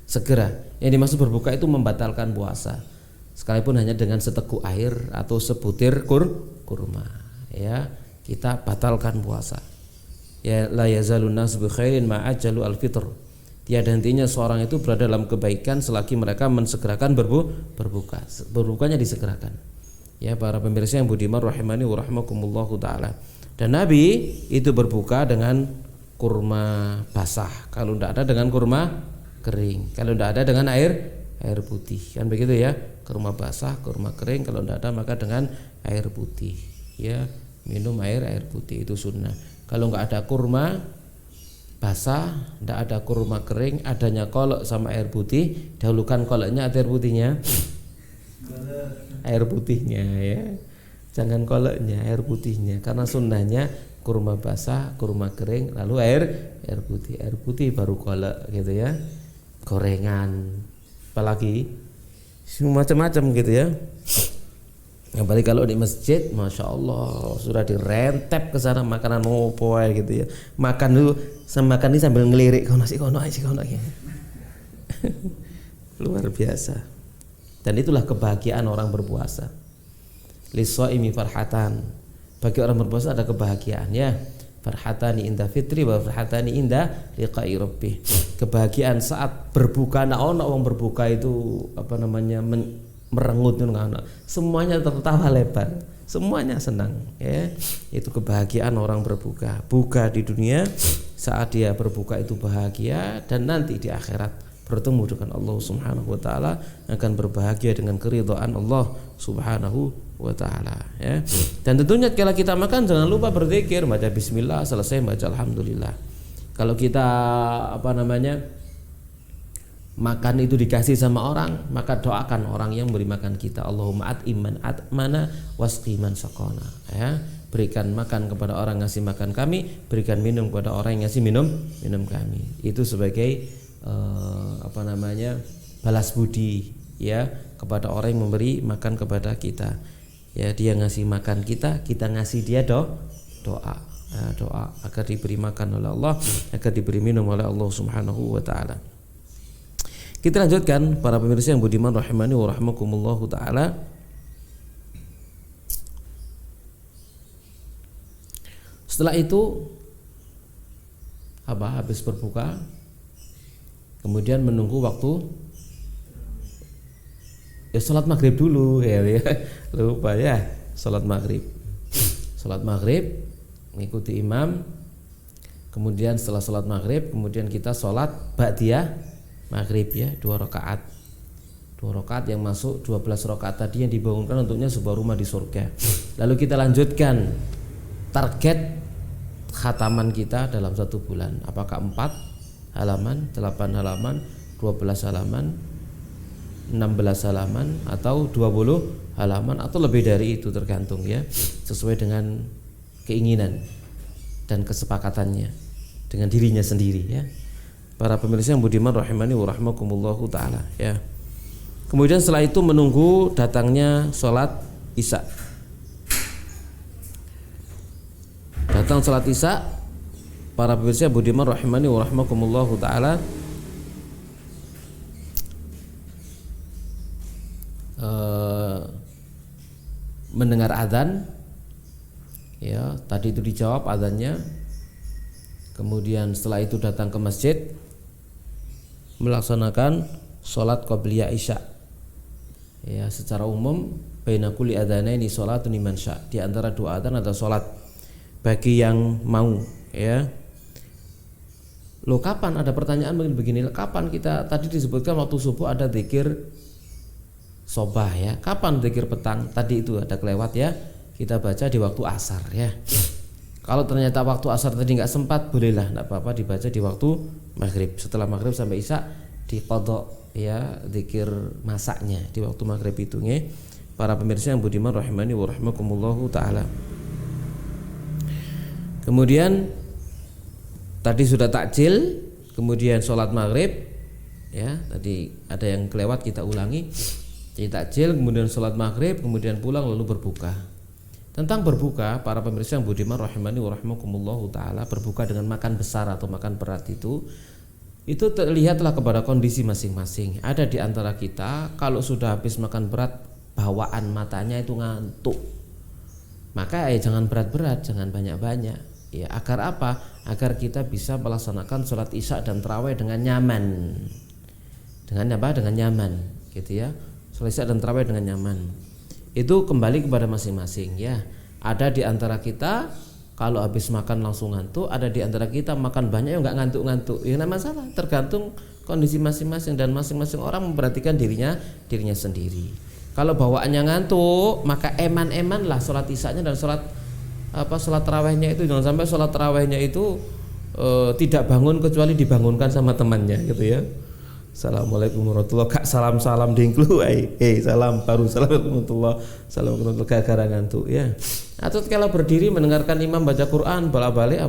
Segera. Yang dimaksud berbuka itu membatalkan puasa, sekalipun hanya dengan seteguk air atau sebutir kurma ya, kita batalkan puasa. Ya, la yazalun nas bi khairin ma ajalu al-fitr. Tiada hentinya seorang itu berada dalam kebaikan selagi mereka mensegerakan berbuka. Berbukanya disegerakan. Ya, para pemirsa yang budiman rahimani wa rahmakumullahu taala. Dan Nabi itu berbuka dengan kurma basah, kalau tidak ada dengan kurma kering, kalau tidak ada dengan air putih, kan begitu ya. Kurma basah, kurma kering, kalau tidak ada maka dengan air putih ya, minum air putih, itu sunnah. Kalau nggak ada kurma basah, tidak ada kurma kering, adanya kolak sama air putih, dahulukan kolaknya atau air putihnya? Air putihnya ya, jangan kolaknya, air putihnya, karena sunnahnya kurma basah, kurma kering, lalu air putih baru kolak gitu ya. Gorengan, apalagi macam-macam gitu ya. Apalagi kalau di masjid, masya Allah sudah direntep ke sana makanan opo gitu ya. Makan dulu, makan ini sambil ngelirik, kau nasi luar biasa. Dan itulah kebahagiaan orang berpuasa. Lis-shaimi farhatan. Bagi orang berpuasa ada kebahagiaan ya. Farhatani inda fitri wa farhatani inda liqa'i rabbih. Kebahagiaan saat berbuka, orang berbuka itu apa namanya, merengut, semuanya tertawa lebar, semuanya senang ya. Itu kebahagiaan orang berbuka. Buka di dunia, saat dia berbuka itu bahagia, dan nanti di akhirat bertemu dengan Allah Subhanahu wa taala akan berbahagia dengan keridhaan Allah Subhanahu wa taala ya. Dan tentunya kalau kita makan jangan lupa berzikir, baca bismillah, selesai baca alhamdulillah. Kalau kita apa namanya, makan itu dikasih sama orang, maka doakan orang yang beri makan kita, Allahumma at'iman atmana wasqiman saqona ya. Berikan makan kepada orang yang ngasih makan kami, berikan minum kepada orang yang ngasih minum kami. Itu sebagai apa namanya, balas budi ya kepada orang yang memberi makan kepada kita ya. Dia ngasih makan kita ngasih dia doa agar diberi makan oleh Allah, agar diberi minum oleh Allah Subhanahu wa taala. Kita lanjutkan para pemirsa yang budiman rahimani wa rahmakumullahu taala. Setelah itu habis berbuka kemudian menunggu waktu ya sholat maghrib dulu ya, lupa ya, sholat maghrib mengikuti imam, kemudian setelah sholat maghrib kemudian kita sholat ba'diyah maghrib ya, 2 rakaat yang masuk 12 rakaat tadi yang dibangunkan untuknya sebuah rumah di surga. Lalu kita lanjutkan target khataman kita dalam 1 bulan, apakah 4 halaman, 8 halaman, 12 halaman, 16 halaman, atau 20 halaman, atau lebih dari itu, tergantung ya, sesuai dengan keinginan dan kesepakatannya dengan dirinya sendiri ya. Para pemirsa yang budiman rahimani wa rahmakumullahu ta'ala ya. Kemudian setelah itu menunggu datangnya sholat isya. Datang sholat isya, para pemirsa budiman rahimani wa rahmakumullahu ta'ala, mendengar adzan ya, tadi itu dijawab adzannya. Kemudian setelah itu datang ke masjid melaksanakan sholat qabliyah isya ya. Secara umum baina kulli adzanaini sholatun liman sya, di antara 2 adzan ada sholat bagi yang mau ya. Loh, kapan? Ada pertanyaan begini, kapan kita tadi disebutkan waktu subuh ada zikir sobah ya, kapan zikir petang? Tadi itu ada kelewat ya, kita baca di waktu asar ya. Kalau ternyata waktu asar tadi nggak sempat, bolehlah, nggak apa-apa dibaca di waktu maghrib. Setelah maghrib sampai isya diqadha ya zikir masaknya di waktu maghrib itu nge. Para pemirsa yang budiman rahimani wa rahimakumullahu ta'ala. Kemudian tadi sudah takjil, kemudian sholat maghrib ya, tadi ada yang kelewat kita ulangi. Jadi takjil, kemudian sholat maghrib, kemudian pulang lalu berbuka. Tentang berbuka, para pemirsa yang budiman rahimani wa rahimakumullahu ta'ala, berbuka dengan makan besar atau makan berat itu terlihatlah kepada kondisi masing-masing. Ada di antara kita kalau sudah habis makan berat, bawaan matanya itu ngantuk, maka jangan berat-berat, jangan banyak-banyak ya. Agar apa? Agar kita bisa melaksanakan sholat isya dan tarawih dengan nyaman. Dengan apa? Dengan nyaman gitu ya. Sholat isya dan tarawih dengan nyaman. Itu kembali kepada masing-masing ya. Ada di antara kita kalau habis makan langsung ngantuk, ada di antara kita makan banyak nggak ngantuk-ngantuk. Ya enggak masalah, tergantung kondisi masing-masing dan masing-masing orang memperhatikan dirinya sendiri. Kalau bawaannya ngantuk, maka eman-eman lah sholat isyanya dan sholat tarawihnya itu. Jangan sampai sholat tarawihnya itu tidak bangun kecuali dibangunkan sama temannya gitu ya. Assalamualaikum warahmatullahi wabarakatuh. Salam dingklu, salam baru, assalamualaikum warahmatullahi gara-gara ngantuk ya. Atau kalau berdiri mendengarkan imam baca Quran, bolak-balik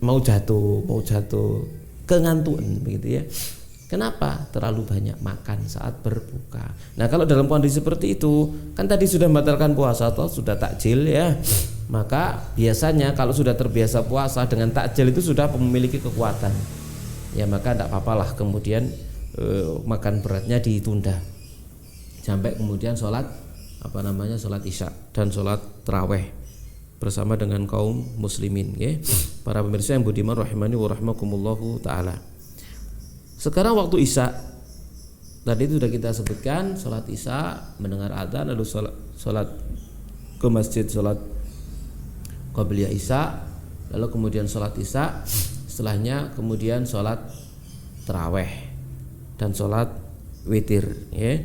mau jatuh kengantuan begitu ya. Kenapa? Terlalu banyak makan saat berbuka. Nah, kalau dalam kondisi seperti itu, kan tadi sudah membatalkan puasa atau sudah takjil ya. Maka biasanya kalau sudah terbiasa puasa dengan takjil itu sudah memiliki kekuatan. Ya maka tidak apalah kemudian makan beratnya ditunda sampai kemudian sholat sholat isya dan sholat tarawih bersama dengan kaum muslimin ya. Para pemirsa yang budiman rahimani wa rahimakumullahu ta'ala. Sekarang waktu isya tadi itu sudah kita sebutkan, sholat isya, mendengar adzan, lalu sholat ke masjid, sholat qabliyah isya, lalu kemudian sholat isya, setelahnya kemudian sholat tarawih dan sholat witir ya.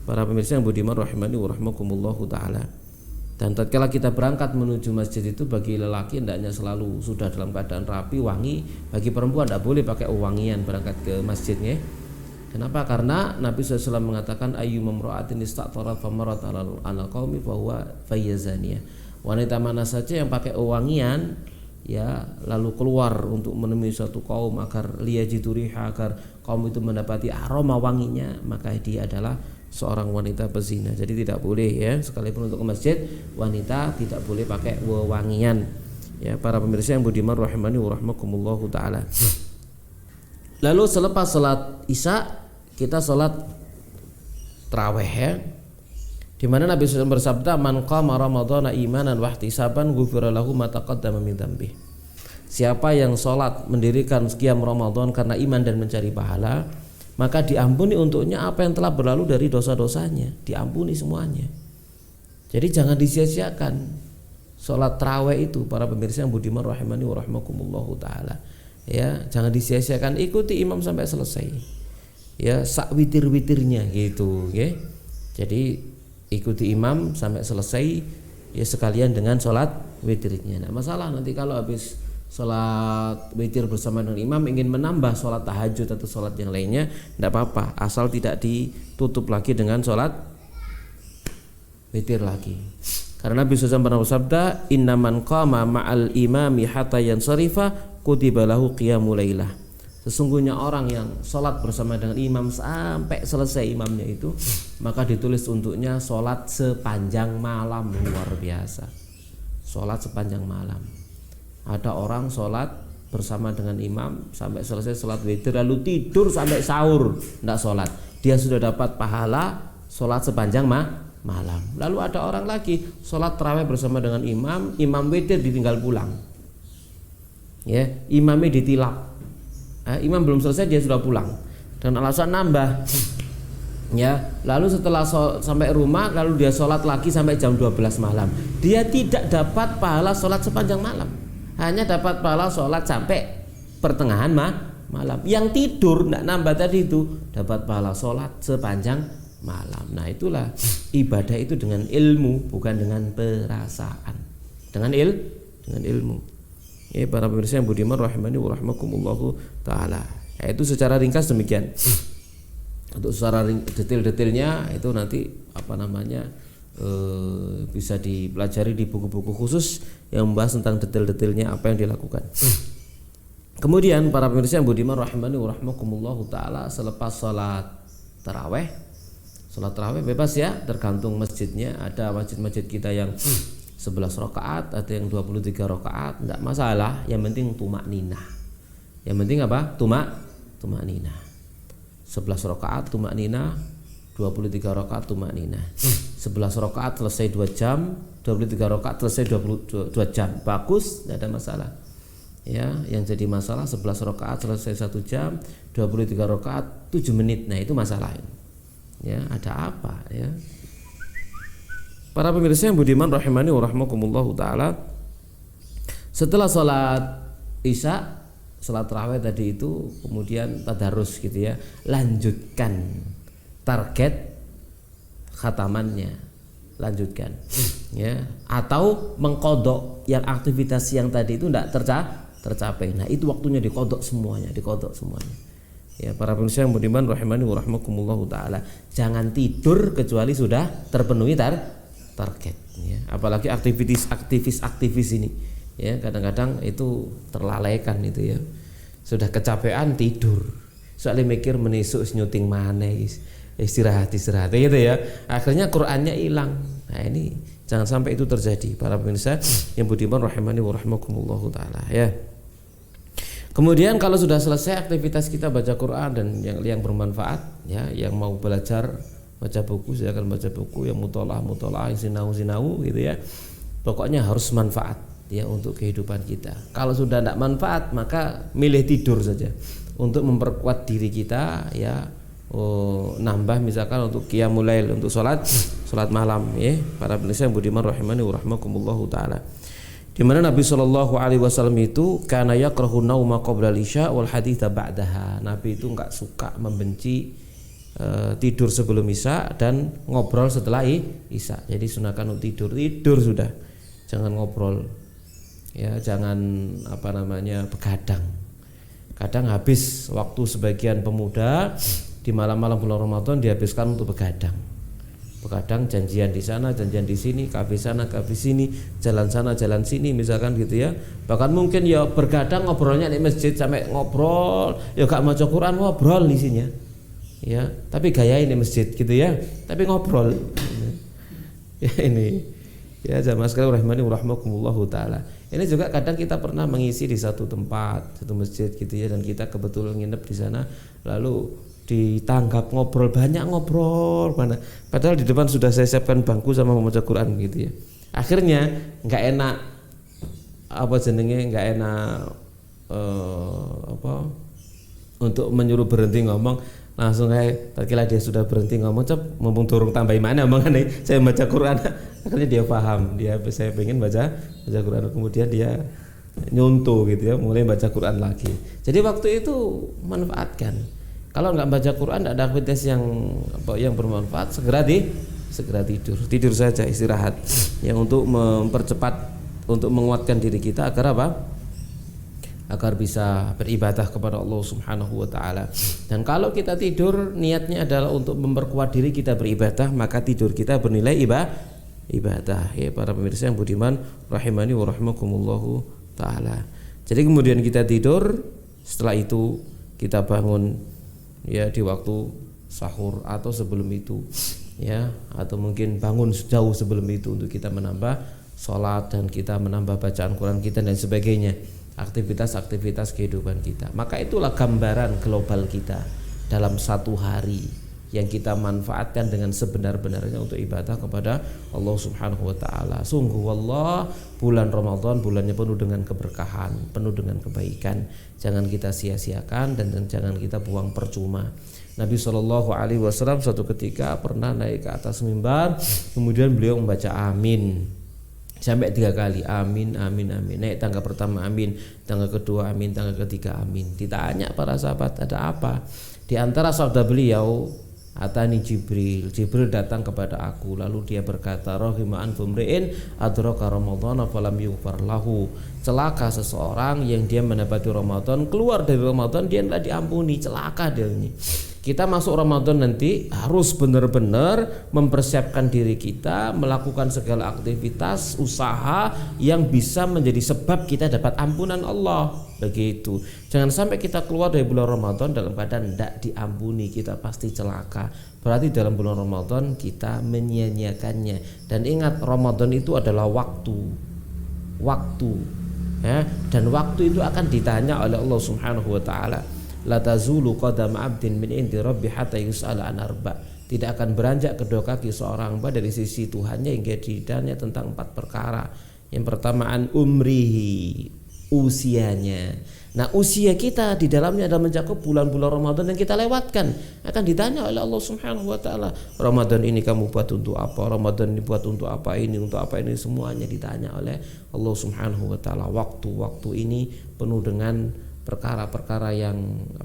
Para pemirsa yang budiman rahimani wa rahimakumullahu ta'ala. Dan tatkala kita berangkat menuju masjid itu, bagi lelaki hendaknya selalu sudah dalam keadaan rapi, wangi. Bagi perempuan tidak boleh pakai wangian berangkat ke masjidnya. Kenapa? Karena Nabi SAW mengatakan ayyuma imra'atin ista'tarat famarat 'alal qaumi fa huwa fayyazaniyah. Wanita mana saja yang pakai wangian ya lalu keluar untuk menemui suatu kaum agar liyajiduriha, agar kaum itu mendapati aroma wanginya, maka dia adalah seorang wanita pezina. Jadi tidak boleh ya, sekalipun untuk ke masjid wanita tidak boleh pakai wewangian ya. Para pemirsa yang budiman rahimani wa rahimakumullahu ta'ala. Lalu selepas salat isya kita salat tarawih ya, di mana Nabi SAW bersabda man qama ramadhana imanan wa ihtisaban ghufira lahu ma taqaddama min dzambih. Siapa yang sholat mendirikan qiyam Ramadan karena iman dan mencari pahala, maka diampuni untuknya apa yang telah berlalu dari dosa-dosanya, diampuni semuanya. Jadi jangan disia-siakan sholat tarawih itu, para pemirsa yang budiman rahimani wa rahmakumullahu taala. Ya, jangan disia-siakan, ikuti imam sampai selesai. Ya, sak witir-witirnya gitu, ya. Jadi ikuti imam sampai selesai, ya sekalian dengan sholat witirnya. Nah, masalah nanti kalau habis sholat witir bersama dengan imam ingin menambah sholat tahajud atau sholat yang lainnya, tidak apa-apa, asal tidak ditutup lagi dengan sholat witir lagi. Karena Nabi SAW pernah bersabda, innaman qama ma'al imami hatta yansarifa kutiba lahu qiyamul lailah. Sesungguhnya orang yang sholat bersama dengan imam sampai selesai imamnya itu, maka ditulis untuknya sholat sepanjang malam. Luar biasa, sholat sepanjang malam. Ada orang sholat bersama dengan imam sampai selesai sholat witir lalu tidur sampai sahur, tidak sholat, dia sudah dapat pahala sholat sepanjang malam. Lalu ada orang lagi sholat tarawih bersama dengan imam witir ditinggal pulang, ya, imamnya ditilap, imam belum selesai dia sudah pulang dan alasan nambah, ya. Lalu setelah sampai rumah lalu dia sholat lagi sampai jam 12 malam, dia tidak dapat pahala sholat sepanjang malam, hanya dapat pahala sholat sampai pertengahan malam. Yang tidur tidak nambah tadi itu dapat pahala sholat sepanjang malam. Nah, itulah ibadah itu dengan ilmu, bukan dengan perasaan. Dengan ilmu. Ya, para pemirsa yang budiman rahimani wa rahmakumullahu taala. Ya, itu secara ringkas demikian. Untuk secara detail-detailnya itu nanti bisa dipelajari di buku-buku khusus yang membahas tentang detail-detailnya apa yang dilakukan. Kemudian para pemirsa yang budiman rahimani wa rahmakumullahu taala, selepas salat tarawih bebas ya, tergantung masjidnya. Ada masjid-masjid kita yang 11 rakaat, ada yang 23 rakaat, tidak masalah, yang penting tumakninah. Yang penting apa? Tumakninah. 11 rakaat tumakninah, 23 rakaat tumakninah. 11 rakaat selesai 2 jam, 23 rakaat selesai 22 jam. Bagus, tidak ada masalah. Ya, yang jadi masalah 11 rakaat selesai 1 jam, 23 rakaat 7 menit. Nah, itu masalah. Ya, ada apa ya? Para pemirsa yang budiman rahimani wa rahmakumullahu taala, setelah sholat isya, sholat tarawih tadi itu, kemudian tadarus gitu ya, lanjutkan target khatamannya, lanjutkan ya, atau mengkodok yang aktivitas yang tadi itu tidak tercapai. Nah, itu waktunya dikodok semuanya. Ya, para pemirsa yang budiman rahimani wa rahmakumullahu taala, jangan tidur kecuali sudah terpenuhi target ya. Apalagi aktivis ini ya, kadang-kadang itu terlalaikan itu ya. Sudah kecapean tidur. Soalnya mikir menisuk nyuting mana, istirahat gitu ya. Akhirnya Qur'annya hilang. Nah, ini jangan sampai itu terjadi, para pemirsa yang budiman rahimani wa rahmakumullahu taala ya. Kemudian kalau sudah selesai aktivitas kita baca Quran dan yang bermanfaat ya, yang mau belajar baca buku silakan baca buku, yang mutolaah yang sinau gitu ya. Pokoknya harus manfaat ya untuk kehidupan kita. Kalau sudah tidak manfaat maka milih tidur saja untuk memperkuat diri kita ya. Nambah misalkan untuk qiyamul lail, untuk sholat malam ya. Para pemirsa yang budiman rahimani wa rahmakumullahu taala, di mana Nabi SAW itu kana yakrahu nauma qabla isya wal haditha ba'daha. Nabi itu enggak suka, membenci tidur sebelum isya dan ngobrol setelah isya. Jadi sunahkan untuk tidur sudah, jangan ngobrol ya, jangan begadang. Kadang habis waktu sebagian pemuda di malam-malam bulan Ramadan dihabiskan untuk begadang, janjian di sana, janjian di sini, kafe sana, kafe sini, jalan sana, jalan sini, misalkan gitu ya. Bahkan mungkin ya bergadang ngobrolnya di masjid sampai ngobrol, ya gak maca Quran, ngobrol isinya, ya. Tapi gayain di masjid gitu ya, tapi ngobrol. Ya ini, ya jamaah sekalian rahimani wa rahmakumullahu taala. Ini juga kadang kita pernah mengisi di satu tempat, satu masjid gitu ya, dan kita kebetulan nginep di sana, lalu ditanggap ngobrol mana, padahal di depan sudah saya siapkan bangku sama membaca Quran gitu ya. Akhirnya nggak enak apa jenenge nggak enak untuk menyuruh berhenti ngomong, langsung kayak terkira dia sudah berhenti ngomong, mumpung turun tambah mana omongan nih, saya baca Quran. Akhirnya dia paham, saya pengen baca Quran, kemudian dia nyontoh gitu ya, mulai baca Quran lagi. Jadi waktu itu manfaatkan. Kalau nggak baca Quran, tidak ada aktivitas yang bermanfaat, segera tidur saja, istirahat, yang untuk mempercepat, untuk menguatkan diri kita agar apa? Agar bisa beribadah kepada Allah Subhanahu wa taala. Dan kalau kita tidur niatnya adalah untuk memperkuat diri kita beribadah, maka tidur kita bernilai ibadah. Ya para pemirsa yang budiman rahimani wa rahimakumullahu taala. Jadi kemudian kita tidur, setelah itu kita bangun ya di waktu sahur atau sebelum itu ya, atau mungkin bangun jauh sebelum itu untuk kita menambah sholat dan kita menambah bacaan Quran kita dan sebagainya, aktivitas-aktivitas kehidupan kita. Maka itulah gambaran global kita dalam satu hari yang kita manfaatkan dengan sebenar-benarnya untuk ibadah kepada Allah Subhanahu wa taala. Sungguh wallah, bulan Ramadan bulannya penuh dengan keberkahan, penuh dengan kebaikan. Jangan kita sia-siakan dan jangan kita buang percuma. Nabi SAW suatu ketika pernah naik ke atas mimbar, kemudian beliau membaca amin sampai 3 kali, amin amin amin. Naik tangga pertama amin, tangga kedua amin, tangga ketiga amin. Ditanya para sahabat, ada apa? Di antara sabda beliau, atani Jibril datang kepada aku, lalu dia berkata, rahimaan fumriin adraka ramadhana falam yughfar lahu. Celaka seseorang yang dia mendapati Ramadan, keluar dari Ramadan dia tidak diampuni, celaka dia ini. Kita masuk Ramadan nanti harus benar-benar mempersiapkan diri kita, melakukan segala aktivitas usaha yang bisa menjadi sebab kita dapat ampunan Allah. Begitu. Jangan sampai kita keluar dari bulan Ramadan dalam keadaan tidak diampuni, kita pasti celaka. Berarti dalam bulan Ramadan kita menyia-nyiakannya. Dan ingat, Ramadan itu adalah waktu ya, dan waktu itu akan ditanya oleh Allah Subhanahu wa taala. La tazulu qadam 'abdin min indi rabbi hatta yus'ala an arba. Tidak akan beranjak kedua kaki seorang hamba dari sisi Tuhannya hingga ditanya tentang 4 perkara. Yang pertama an umrihi, usianya. Nah, usia kita di dalamnya adalah mencakup bulan-bulan Ramadan yang kita lewatkan. Akan ditanya oleh Allah Subhanahu wa taala, Ramadan ini kamu buat untuk apa? Ramadan ini buat untuk apa ini? Untuk apa ini? Semuanya ditanya oleh Allah Subhanahu wa taala. Waktu-waktu ini penuh dengan perkara-perkara yang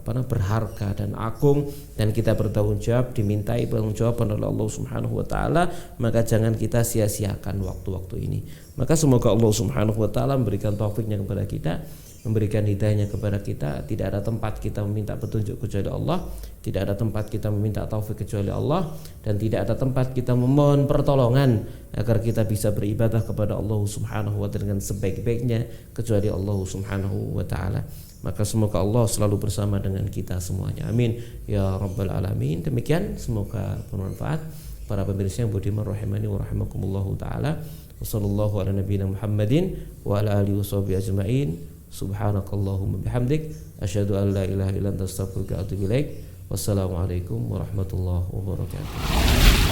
berharga dan agung, dan kita bertanggung jawab, dimintai pertanggungjawaban oleh Allah Subhanahu wa taala. Maka jangan kita sia-siakan waktu-waktu ini. Maka semoga Allah Subhanahu wa taala memberikan taufiknya kepada kita, memberikan hidayahnya kepada kita. Tidak ada tempat kita meminta petunjuk kecuali Allah, tidak ada tempat kita meminta taufik kecuali Allah, dan tidak ada tempat kita memohon pertolongan agar kita bisa beribadah kepada Allah Subhanahu wa taala dengan sebaik-baiknya kecuali Allah Subhanahu wa taala. Maka semoga Allah selalu bersama dengan kita semuanya. Amin ya rabbal alamin. Demikian, semoga bermanfaat. Para pemirsa yang budiman rahimani wa rahimakumullahu taala. Wassallallahu ala nabiyina Muhammadin wa ala alihi washabihi ajmain. Subhanakallahumma bihamdik asyhadu an la ilaha illa anta astaghfiruka wa atubu ilaik. Wassalamualaikum warahmatullahi wabarakatuh.